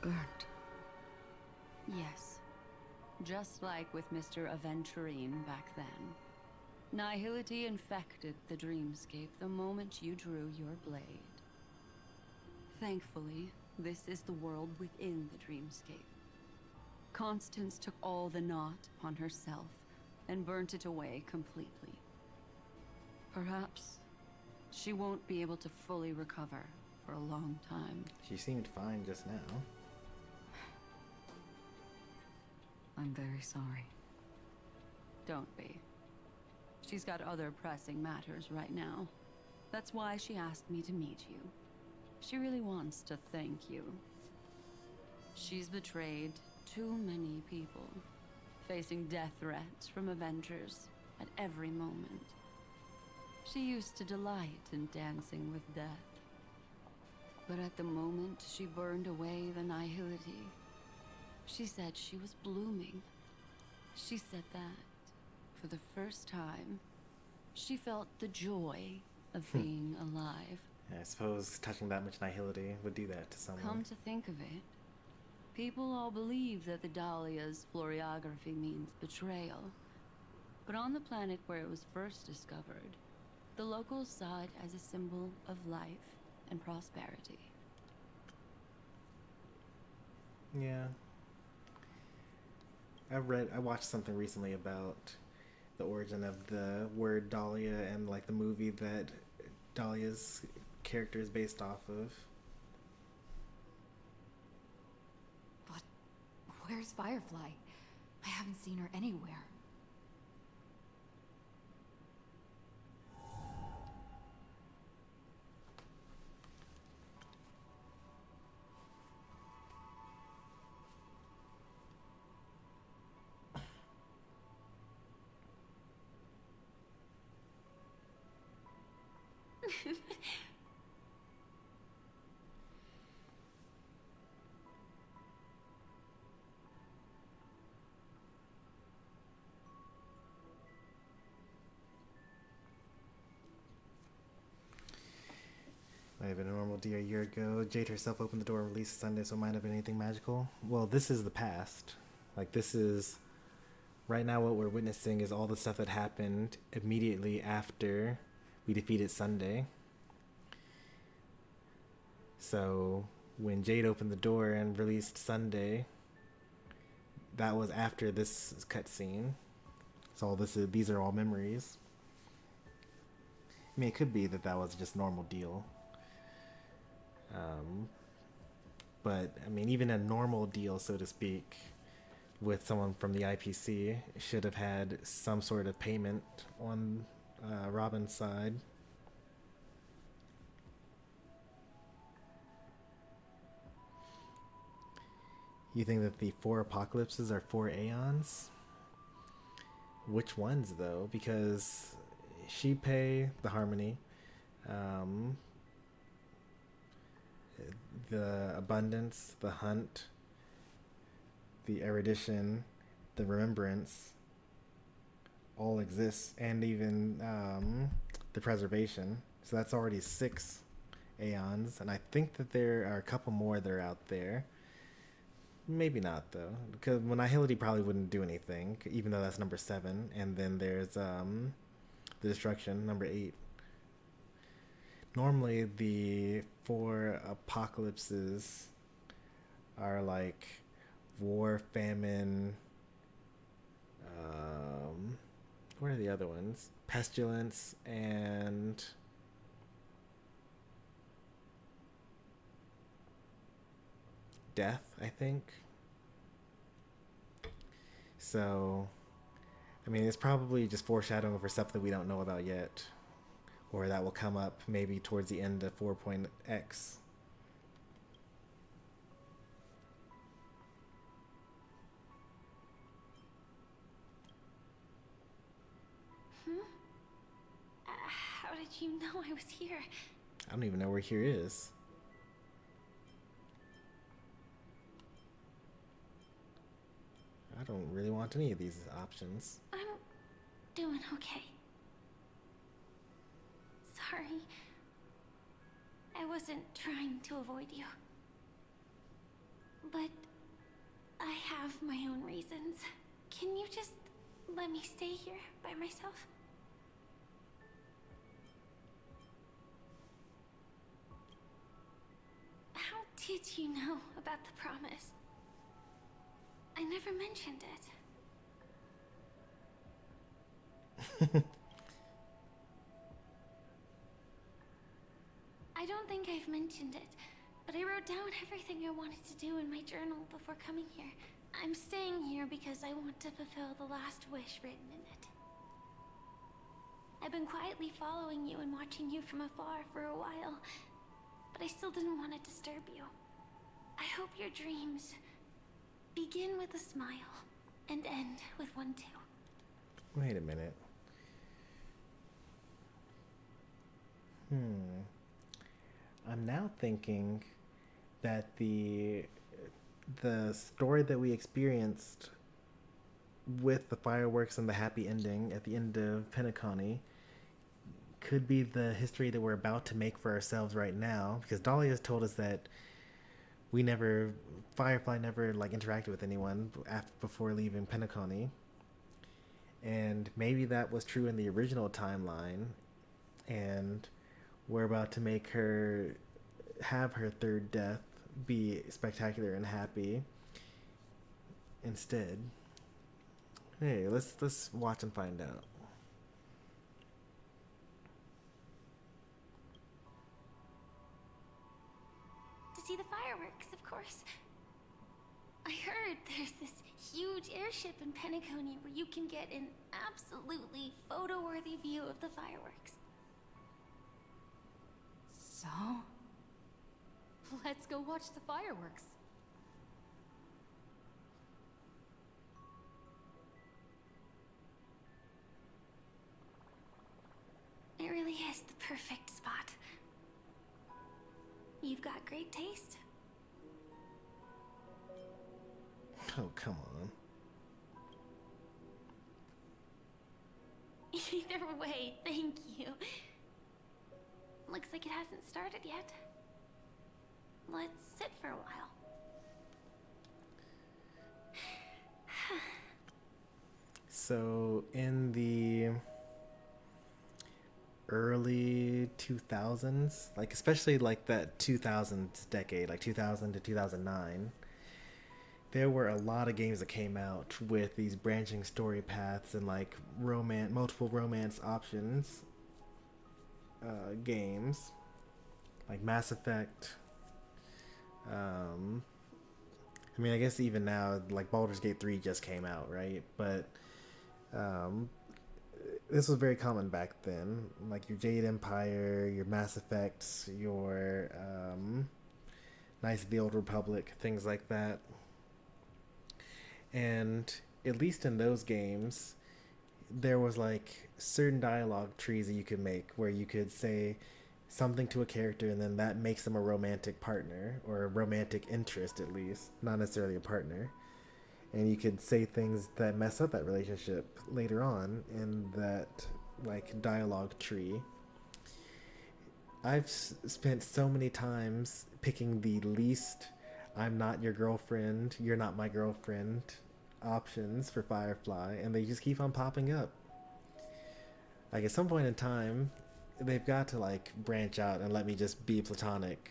Earned.
Yes. Just like with Mr. Aventurine back then. Nihility infected the dreamscape the moment you drew your blade. Thankfully, this is the world within the dreamscape. Constance took all the knot upon herself and burnt it away completely. Perhaps she won't be able to fully recover for a long time.
She seemed fine just now.
I'm very sorry.
Don't be. She's got other pressing matters right now. That's why she asked me to meet you. She really wants to thank you. She's betrayed too many people, facing death threats from Avengers at every moment. She used to delight in dancing with death. But at the moment she burned away the nihility, she said she was blooming. She said that, for the first time, she felt the joy of being alive.
Yeah, I suppose touching that much nihility would do that to someone.
Come to think of it, people all believe that the Dahlia's floriography means betrayal. But on the planet where it was first discovered, the locals saw it as a symbol of life and prosperity.
Yeah. I watched something recently about the origin of the word Dahlia and like the movie that Dahlia's character is based off of.
But where's Firefly? I haven't seen her anywhere.
Might have been a normal day a year ago. Jade herself opened the door and released Sunday, so it might have been anything magical. Well, this is the past. Like, this is... Right now what we're witnessing is all the stuff that happened immediately after we defeated Sunday. So, when Jade opened the door and released Sunday, that was after this cutscene. So all these are all memories. I mean, it could be that was just normal deal. But, I mean, even a normal deal, so to speak, with someone from the IPC should have had some sort of payment on Robin's side. You think that the 4 apocalypses are 4 aeons? Which ones, though? Because Shipei, the Harmony, the Abundance, the Hunt, the Erudition, the Remembrance, all exist, and even the Preservation. So that's already 6 aeons, and I think that there are a couple more that are out there. Maybe not, though, because Nihility probably wouldn't do anything, even though that's number 7, and then there's the Destruction, number 8. Normally, the 4 apocalypses are like war, famine, what are the other ones? Pestilence, and death, I think. So I mean, it's probably just foreshadowing for stuff that we don't know about yet, or that will come up maybe towards the end of 4.x.
How did you know I was here?
I don't even know where here is. I don't really want any of these options.
I'm doing okay. Sorry. I wasn't trying to avoid you. But I have my own reasons. Can you just let me stay here by myself? How did you know about the promise? I never mentioned it. I don't think I've mentioned it, but I wrote down everything I wanted to do in my journal before coming here. I'm staying here because I want to fulfill the last wish written in it. I've been quietly following you and watching you from afar for a while, but I still didn't want to disturb you. I hope your dreams begin with a smile and end with one too.
Wait a minute. I'm now thinking that the story that we experienced with the fireworks and the happy ending at the end of Penacony could be the history that we're about to make for ourselves right now, because Dolly has told us that Firefly never like interacted with anyone before leaving Penacony, and maybe that was true in the original timeline, and we're about to make her have her third death be spectacular and happy instead. Hey, let's watch and find out.
To see the fireworks, of course. I heard there's this huge airship in Penacony where you can get an absolutely photo-worthy view of the fireworks.
So, let's go watch the fireworks.
It really is the perfect spot. You've got great taste.
Oh, come on.
Either way, thank you. Looks like it hasn't started yet. Let's sit for a while.
So in the early 2000s, like especially like that 2000s decade, like 2000 to 2009, there were a lot of games that came out with these branching story paths and like multiple romance options games, like Mass Effect. I mean, I guess even now, like Baldur's Gate 3 just came out, right? But this was very common back then. Like your Jade Empire, your Mass Effects, your Knights of the Old Republic, things like that. And at least in those games, there was like certain dialogue trees that you could make where you could say something to a character and then that makes them a romantic partner, or a romantic interest at least, not necessarily a partner. And you could say things that mess up that relationship later on in that like dialogue tree. I've spent so many times picking the least I'm not your girlfriend, you're not my girlfriend options for Firefly, and they just keep on popping up. Like at some point in time, they've got to like branch out and let me just be platonic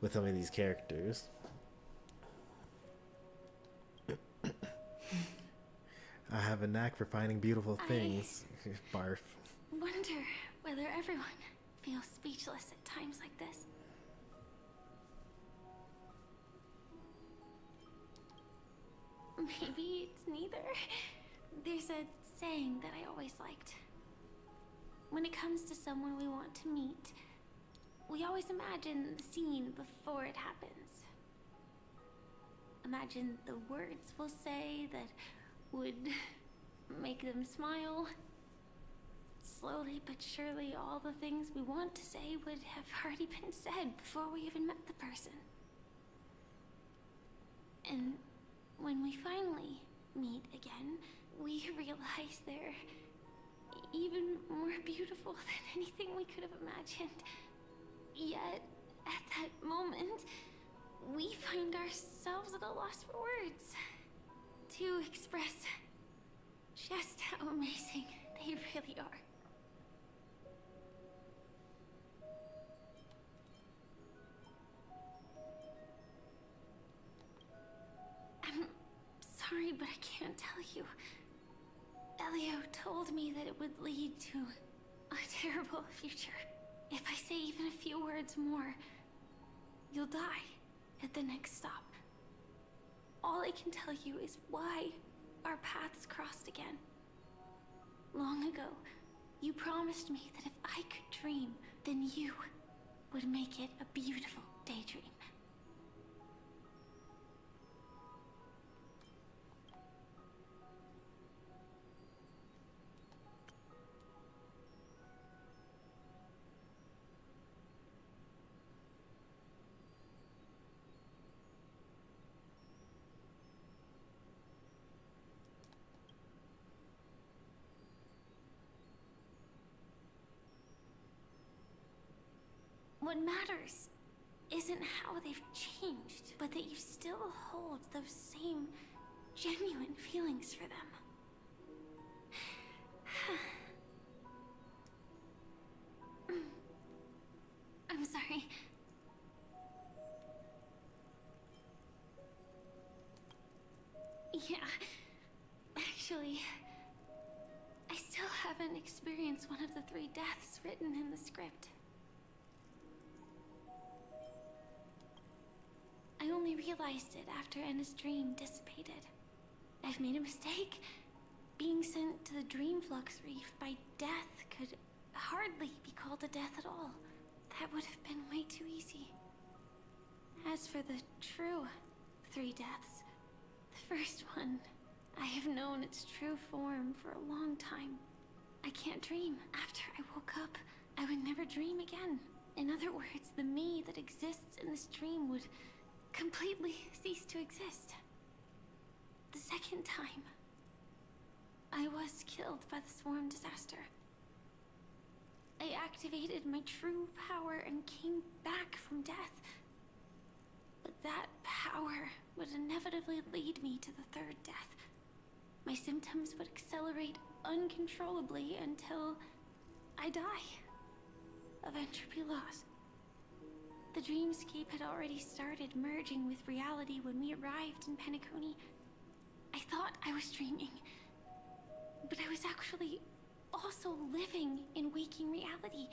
with some of these characters. I have a knack for finding beautiful things. Barf.
Wonder whether everyone feels speechless at times like this. Maybe it's neither. There's a saying that I always liked. When it comes to someone we want to meet, we always imagine the scene before it happens. Imagine the words we'll say that would make them smile. Slowly but surely, all the things we want to say would have already been said before we even met the person. And when we finally meet again, we realize they're even more beautiful than anything we could have imagined. Yet, at that moment, we find ourselves at a loss for words to express just how amazing they really are. I'm sorry, but I can't tell you. Elio told me that it would lead to a terrible future. If I say even a few words more, you'll die at the next stop. All I can tell you is why our paths crossed again. Long ago, you promised me that if I could dream, then you would make it a beautiful daydream. What matters isn't how they've changed, but that you still hold those same genuine feelings for them. I'm sorry. Yeah, actually, I still haven't experienced one of the 3 deaths written in the script. I only realized it after Anna's dream dissipated. I've made a mistake. Being sent to the Dream Flux Reef by death could hardly be called a death at all. That would have been way too easy. As for the true 3 deaths, the first one, I have known its true form for a long time. I can't dream. After I woke up, I would never dream again. In other words, the me that exists in this dream would completely cease to exist. The second time, I was killed by the swarm disaster. I activated my true power and came back from death. But that power would inevitably lead me to the 3rd death. My symptoms would accelerate uncontrollably until I die of entropy loss. The dreamscape had already started merging with reality when we arrived in Penacony. I thought I was dreaming, but I was actually also living in waking reality.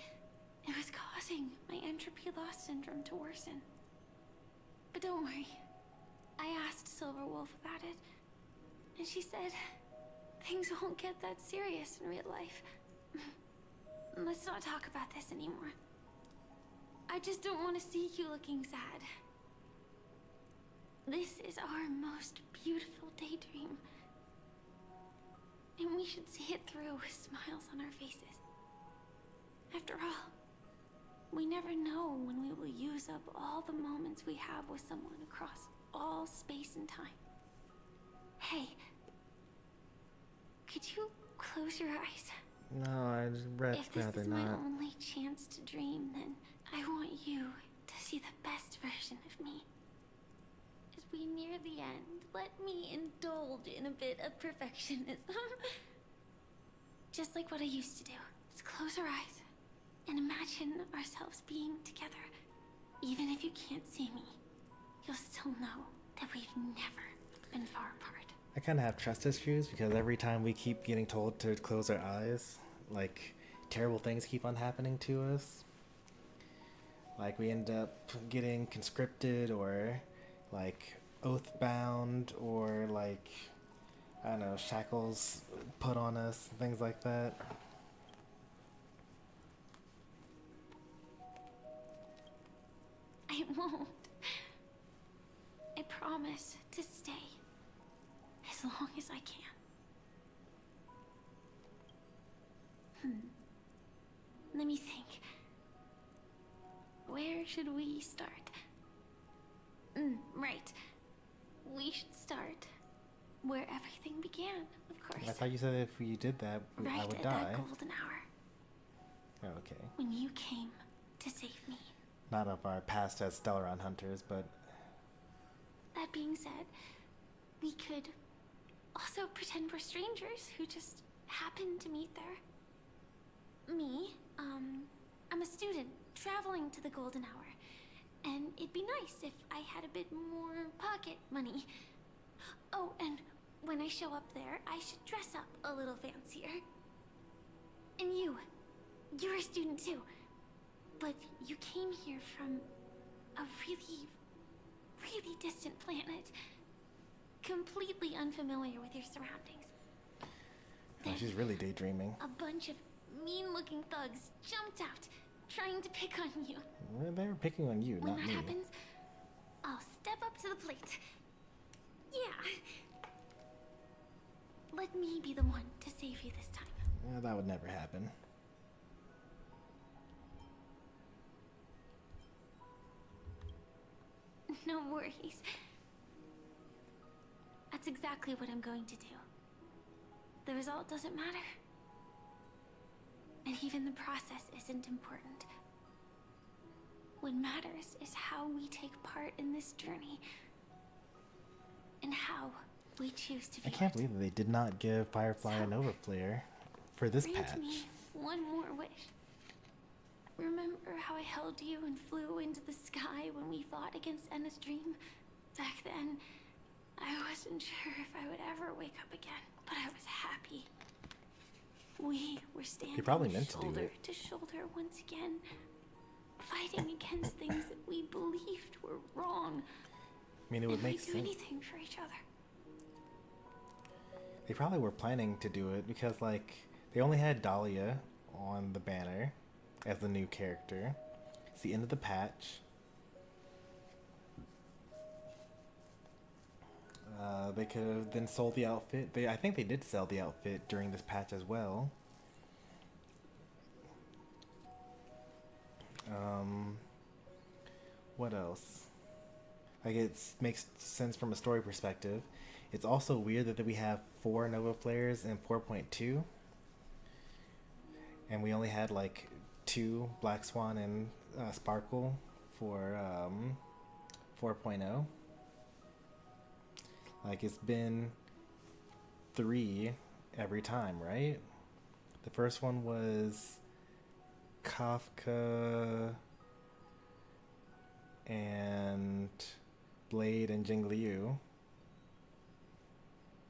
It was causing my entropy loss syndrome to worsen. But don't worry, I asked Silverwolf about it, and she said things won't get that serious in real life. Let's not talk about this anymore. I just don't want to see you looking sad. This is our most beautiful daydream. And we should see it through with smiles on our faces. After all, we never know when we will use up all the moments we have with someone across all space and time. Hey, could you close your eyes?
No, I'd rather
If this is my
not.
only chance to dream, then I want you to see the best version of me. As we near the end, let me indulge in a bit of perfectionism. Just like what I used to do. Let's close our eyes and imagine ourselves being together. Even if you can't see me, you'll still know that we've never been far apart.
I kind of have trust issues because every time we keep getting told to close our eyes, like, terrible things keep on happening to us. Like, we end up getting conscripted or, like, oath-bound or, like, I don't know, shackles put on us, things like that.
I won't. I promise to stay as long as I can. Let me think. Where should we start? Right. We should start where everything began, of course.
I thought you said if we did that,
Right
I would
at
die.
that golden hour.
Oh, okay.
When you came to save me.
Not of our past as Stellaron hunters, but
That being said, we could also pretend we're strangers who just happened to meet there. Me, I'm a student traveling to the golden hour. And it'd be nice if I had a bit more pocket money. Oh, and when I show up there, I should dress up a little fancier. And you're a student too. But you came here from a really, really distant planet. Completely unfamiliar with your surroundings.
oh, she's really daydreaming.
A bunch of mean-looking thugs jumped out, trying to pick on you.
Well, they were picking on you,
When
not
that
me.
happens, I'll step up to the plate. Yeah. Let me be the one to save you this time.
Yeah, that would never happen.
No worries. That's exactly what I'm going to do. The result doesn't matter. And even the process isn't important. What matters is how we take part in this journey. And how we choose to
I
view
can't
it.
believe that they did not give Firefly an overflare for this
Grant
patch.
me one more wish. Remember how I held you and flew into the sky when we fought against Enna's dream? Back then, I wasn't sure if I would ever wake up again, but I was happy. We were standing
probably meant to do
shoulder
it.
to shoulder once again, fighting against things that we believed were wrong.
I mean, it would
and
make
we'd do
sense.
anything for each other.
They probably were planning to do it because, like, they only had Dahlia on the banner as the new character. It's the end of the patch. They could have then sold the outfit. I think they did sell the outfit during this patch as well. What else? Like, it makes sense from a story perspective. It's also weird that we have 4 Nova Flares in 4.2. And we only had like 2 Black Swan and Sparkle for 4.0. Like, it's been 3 every time, right? The first one was Kafka and Blade and Jingliu.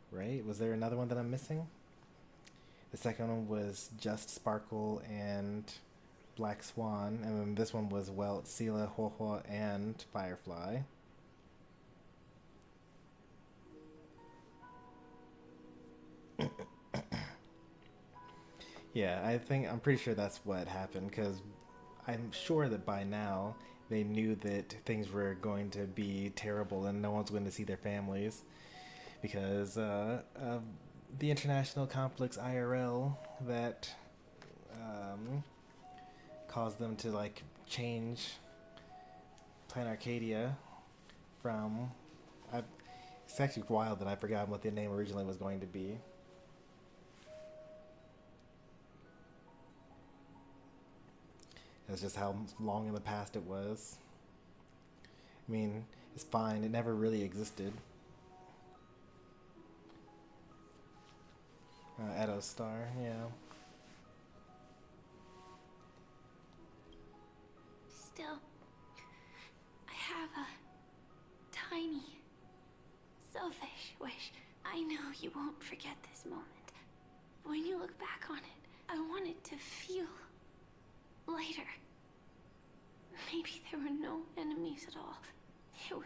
Right? Was there another one that I'm missing? The second one was just Sparkle and Black Swan, and then this one was Welt, Sela, Huohuo, and Firefly. Yeah, I'm pretty sure that's what happened, because I'm sure that by now they knew that things were going to be terrible and no one's going to see their families because of the international conflicts IRL that caused them to like change Planet Arcadia from... it's actually wild that I forgot what the name originally was going to be. That's just how long in the past it was. I mean, it's fine. It never really existed. Edo Star, yeah.
Still, I have a tiny, selfish wish. I know you won't forget this moment. But when you look back on it, I want it to feel lighter. Maybe there were no enemies at all. It was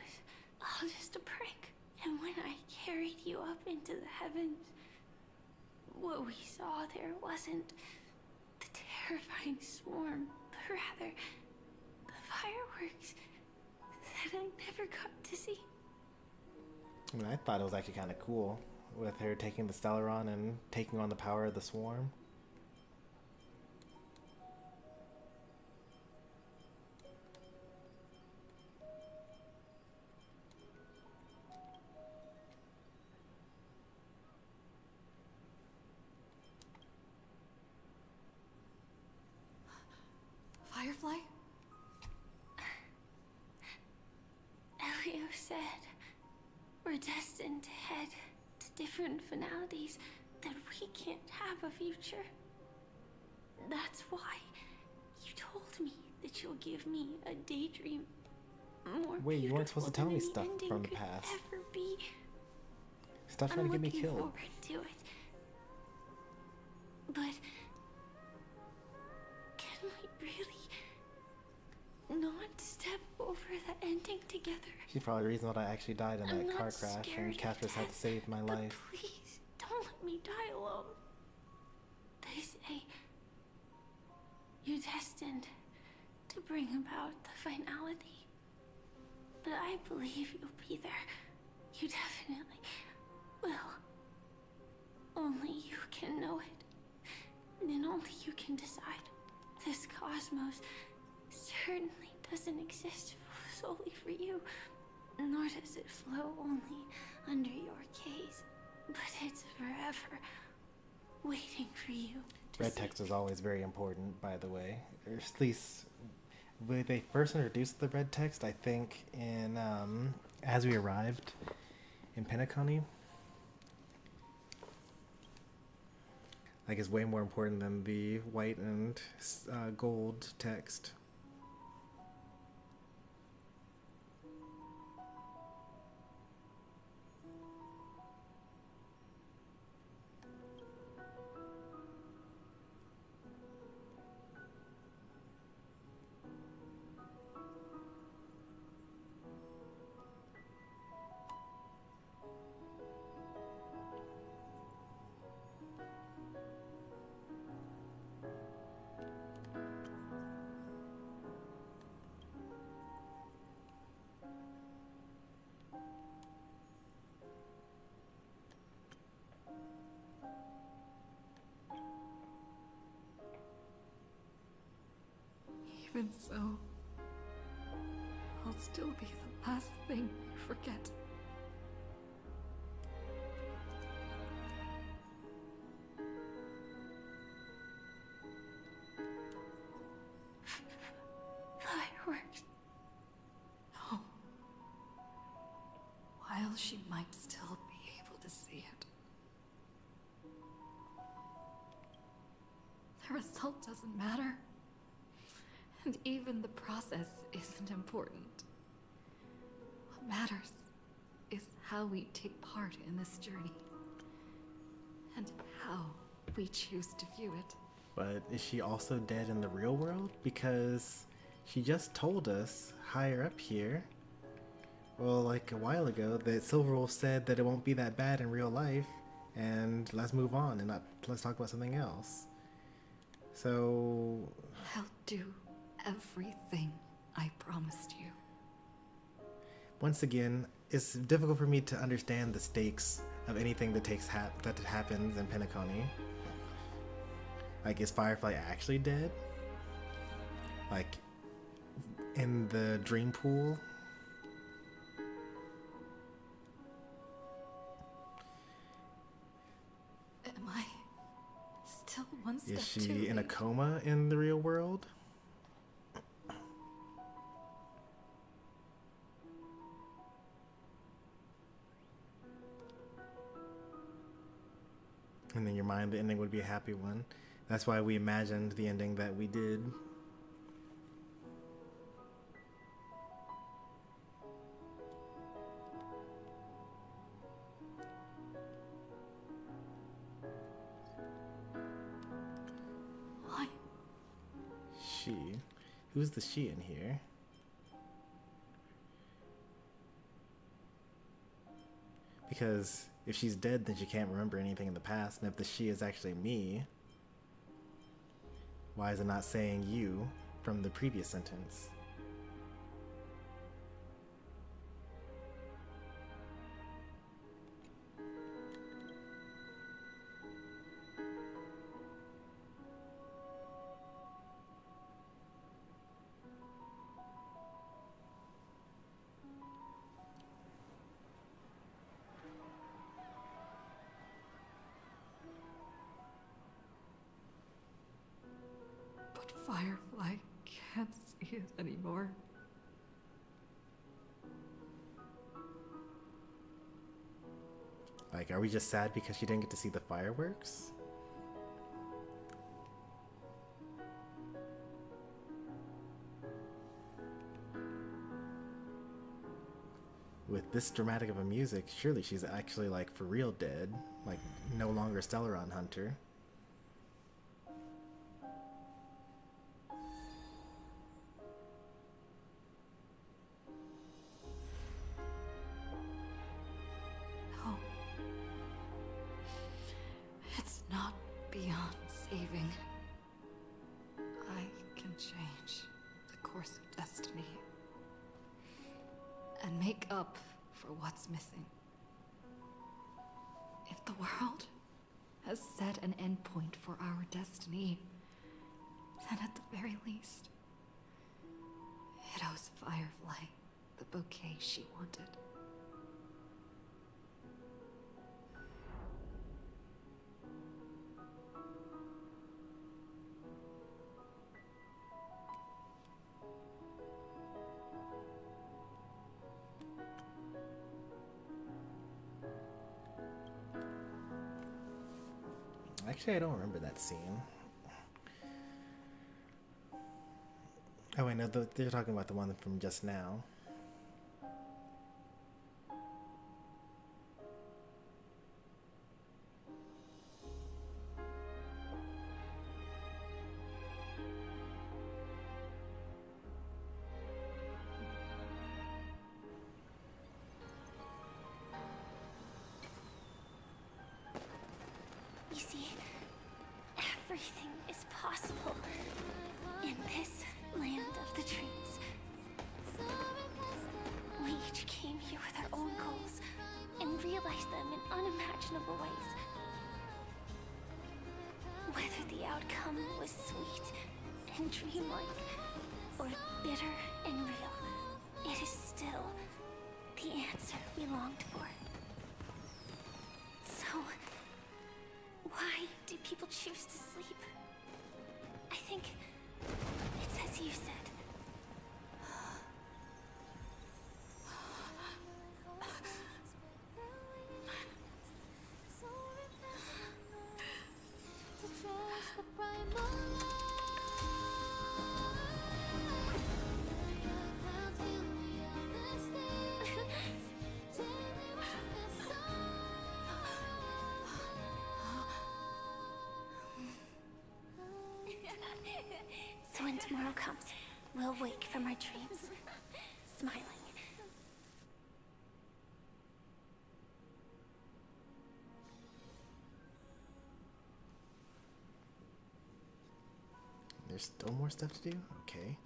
all just a prank. And when I carried you up into the heavens. What we saw there wasn't the terrifying swarm, but rather the fireworks that I never got to see.
I mean, I thought it was actually kind of cool with her taking the Stellaron and taking on the power of the swarm.
Firefly? Elio said we're destined to head to different finalities, that we can't have a future. That's why you told me that you'll give me a daydream more.
Wait, you weren't supposed to tell me stuff from the past.
Ever be.
Stop trying to get me killed.
I'm looking forward to it. But can we really not step over the ending together?
She's probably the reason why I actually died in that car crash and Casper's had to save my life.
Please, don't let me die alone. They say you're destined to bring about the finality. But I believe you'll be there. You definitely will. Only you can know it. And only you can decide. This cosmos certainly doesn't exist solely for you. Nor does it flow only under your gaze. But it's forever waiting for you.
Red text is always very important, by the way. Or at least when they first introduced the red text, I think in as we arrived in Penacony. Like, it's way more important than the white and gold text.
Even so, I'll still be the last thing you forget.
Fireworks.
No. While she might still be able to see it, the result doesn't matter. And even the process isn't important. What matters is how we take part in this journey. And how we choose to view it.
But is she also dead in the real world? Because she just told us higher up here, well, like a while ago, that Silverwolf said that it won't be that bad in real life, and let's move on and let's talk about something else. So
I'll do everything I promised you.
Once again, it's difficult for me to understand the stakes of anything that that happens in Penacony. Like, is Firefly actually dead? Like, in the dream pool?
Am I still one step
Is
too
she in a
late?
coma in the real world? And in your mind, the ending would be a happy one. That's why we imagined the ending that we did.
Why?
She? Who's the she in here? Because if she's dead, then she can't remember anything in the past. And if the she is actually me, why is it not saying you from the previous sentence?
Firefly can't see it anymore.
Like, are we just sad because she didn't get to see the fireworks? With this dramatic of a music, surely she's actually, like, for real dead. Like, no longer Stellaron Hunter.
No. It's not beyond saving. I can change the course of destiny and make up for what's missing. If the world has set an endpoint for our destiny, then at the very least, it owes Firefly the bouquet she wanted.
Actually, I don't remember that scene. Oh wait, no, they're talking about the one from just now.
You see, everything is possible in this land of the dreams. We each came here with our own goals and realized them in unimaginable ways. Whether the outcome was sweet and dreamlike, or bitter and real, it is still the answer we longed for. So, why do people choose to sleep? I think it's as you said. So when tomorrow comes, we'll wake from our dreams, smiling.
There's still more stuff to do? Okay.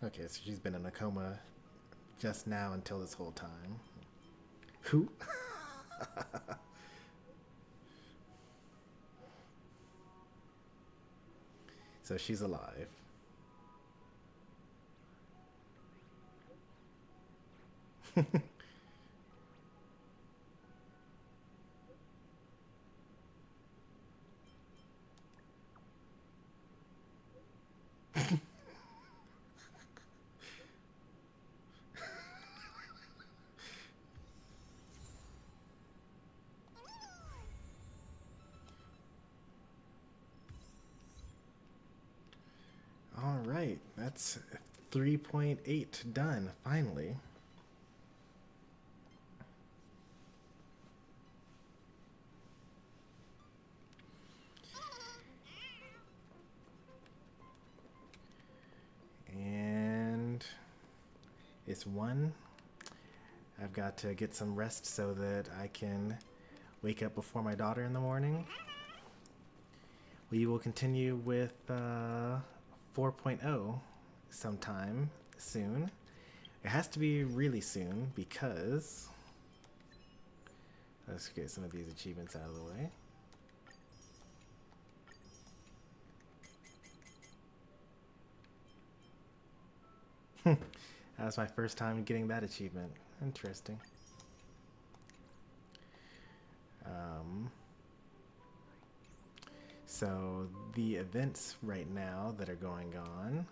Okay, so she's been in a coma just now until this whole time. Who? So she's alive. All right, that's 3.8 done, finally. And it's 1. I've got to get some rest so that I can wake up before my daughter in the morning. We will continue with 4.0 sometime soon. It has to be really soon because let's get some of these achievements out of the way. That was my first time getting that achievement. Interesting. So the events right now that are going on.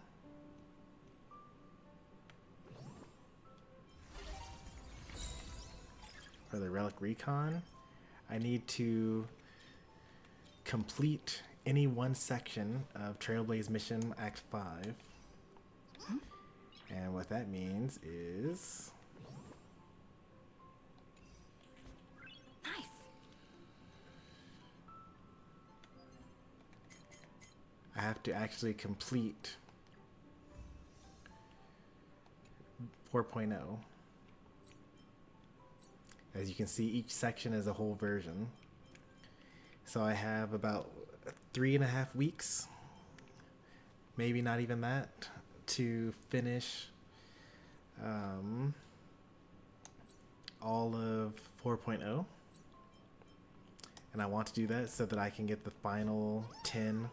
For the Relic Recon, I need to complete any one section of Trailblaze Mission Act 5. And what that means is I have to actually complete 4.0. As you can see, each section is a whole version. So I have about 3.5 weeks, maybe not even that, to finish all of 4.0. And I want to do that so that I can get the final 10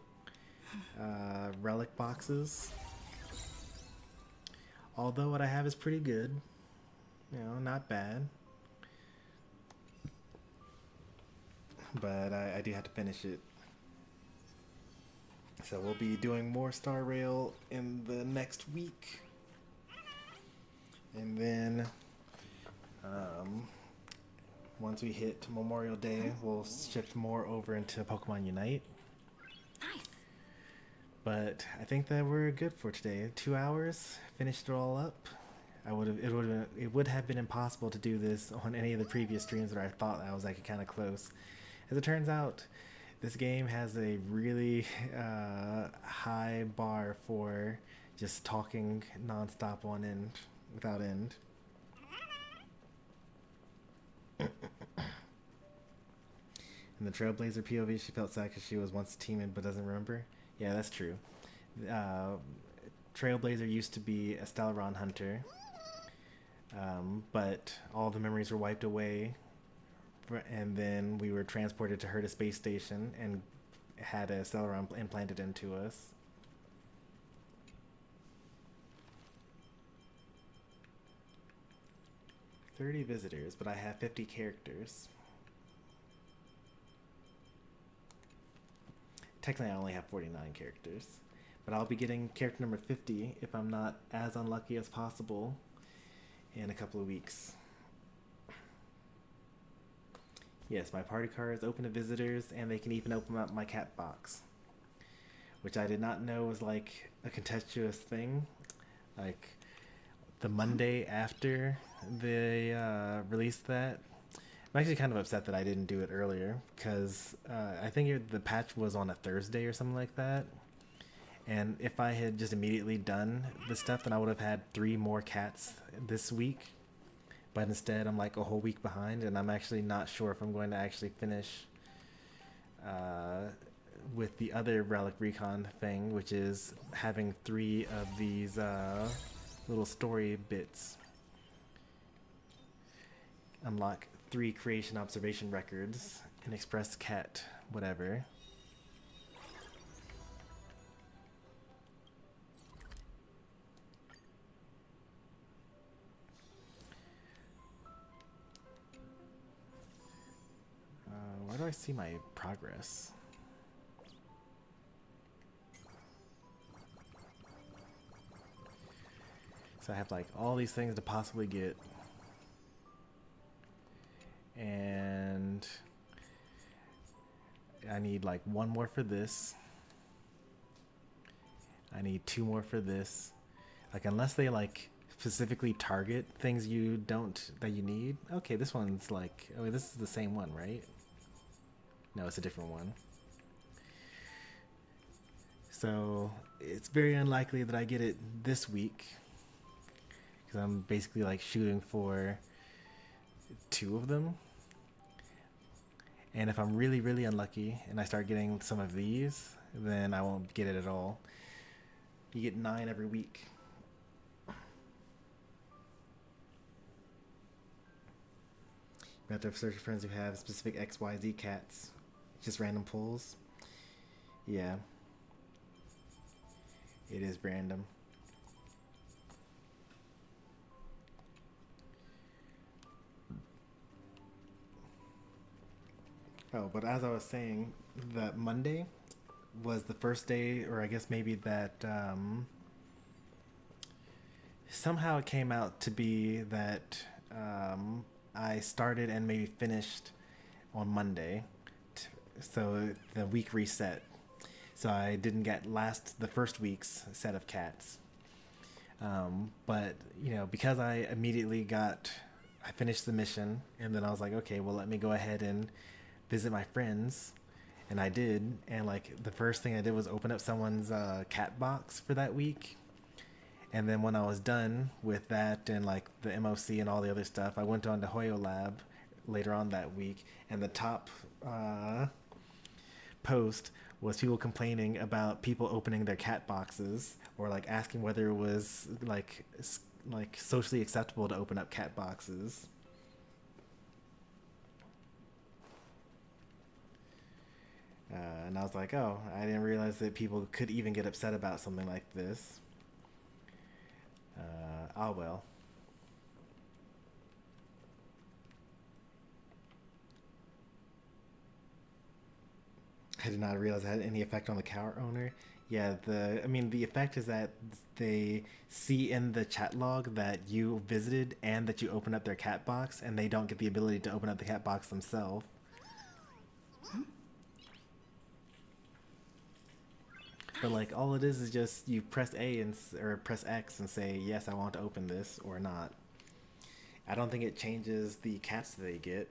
relic boxes. Although what I have is pretty good, you know, not bad. But I do have to finish it. So we'll be doing more Star Rail in the next week. And then once we hit Memorial Day, we'll shift more over into Pokemon Unite. But I think that we're good for today. 2 hours, finished it all up. It would have been impossible to do this on any of the previous streams where I thought I was like kind of close. As it turns out, this game has a really high bar for just talking nonstop on end, without end. In the Trailblazer POV, she felt sad because she was once a teammate but doesn't remember. Yeah, that's true. Trailblazer used to be a Stellaron hunter, but all the memories were wiped away, and then we were transported to her space station and had a Stellaron implanted into us. "30 visitors, but I have 50 characters. Technically, I only have 49 characters, but I'll be getting character number 50 if I'm not as unlucky as possible in a couple of weeks. Yes, my party cards open to visitors, and they can even open up my cat box, which I did not know was like a contentious thing. Like the Monday after they released that, I'm actually kind of upset that I didn't do it earlier, because I think the patch was on a Thursday or something like that. And if I had just immediately done the stuff, then I would have had 3 more cats this week. But instead, I'm like a whole week behind, and I'm actually not sure if I'm going to actually finish with the other Relic Recon thing, which is having 3 of these little story bits. Unlock 3 creation observation records and express cat whatever. Where do I see my progress? So I have like all these things to possibly get. And I need like 1 more for this. I need 2 more for this. Like, unless they like specifically target things that you need. Okay, this one's like, oh, this is the same one, right? No, it's a different one. So it's very unlikely that I get it this week, because I'm basically like shooting for 2 of them. And if I'm really, really unlucky and I start getting some of these, then I won't get it at all. You get 9 every week. You have to search for friends who have specific XYZ cats. Just random pulls. Yeah. It is random. Oh, but as I was saying, that Monday was the first day, or I guess maybe that somehow it came out to be that I started and maybe finished on Monday, so the week reset. So I didn't get the first week's set of cats. But, you know, because I finished the mission, and then I was like, okay, well, let me go ahead and visit my friends. And I did. And, like, the first thing I did was open up someone's cat box for that week. And then when I was done with that and, like, the MOC and all the other stuff, I went on to Hoyo Lab later on that week. And the top post was people complaining about people opening their cat boxes, or like asking whether it was like socially acceptable to open up cat boxes. And I was like, oh, I didn't realize that people could even get upset about something like this. Oh well. I did not realize it had any effect on the cat owner. Yeah, the effect is that they see in the chat log that you visited and that you opened up their cat box, and they don't get the ability to open up the cat box themselves. But like, all it is just you press A or press X and say, yes, I want to open this, or not. I don't think it changes the cats that they get.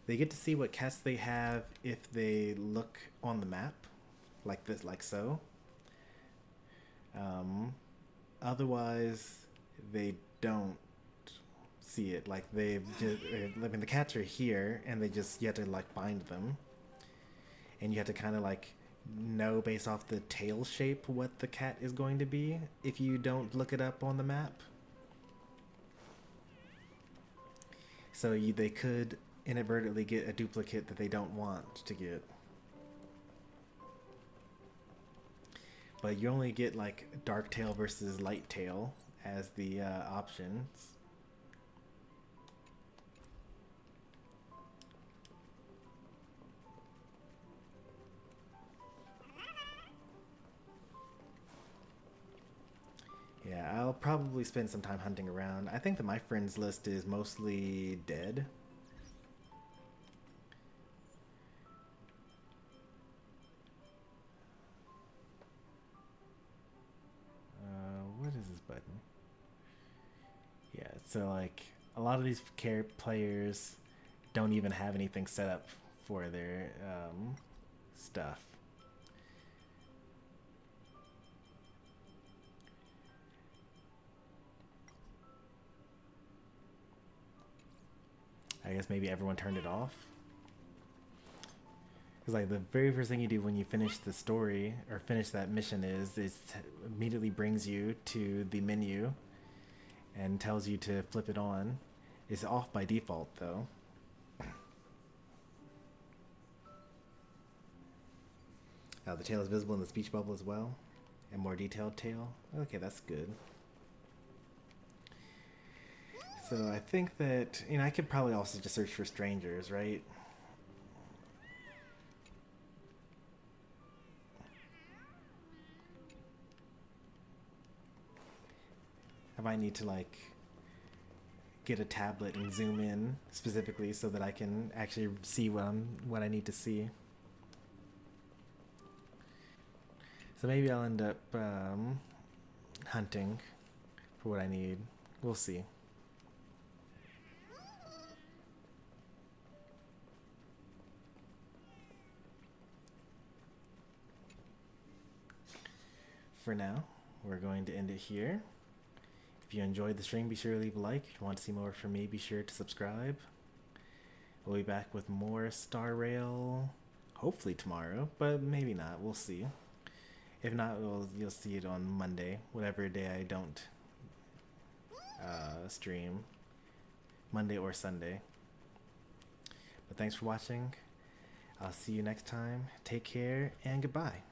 They get to see what cats they have if they look on the map, like this, like so. Otherwise, they don't see it. Like the cats are here, and you have to like find them, and you have to kind of like know based off the tail shape what the cat is going to be if you don't look it up on the map. So they could inadvertently get a duplicate that they don't want to get. But you only get like dark tail versus light tail as the options. Yeah, I'll probably spend some time hunting around. I think that my friends list is mostly dead. What is this button? Yeah, so like a lot of these players don't even have anything set up for their stuff. I guess maybe everyone turned it off. Because like the very first thing you do when you finish the story or finish that mission is it immediately brings you to the menu and tells you to flip it on. It's off by default though. The tail is visible in the speech bubble as well, and more detailed tail. Okay, that's good. So I think that, I could probably also just search for strangers, right? I might need to like get a tablet and zoom in specifically so that I can actually see what I need to see. So maybe I'll end up hunting for what I need. We'll see. For now, we're going to end it here. If you enjoyed the stream, be sure to leave a like. If you want to see more from me, be sure to subscribe. We'll be back with more Star Rail, hopefully tomorrow, but maybe not. We'll see. If not, you'll see it on Monday, whatever day I don't stream, Monday or Sunday. But thanks for watching. I'll see you next time. Take care and goodbye.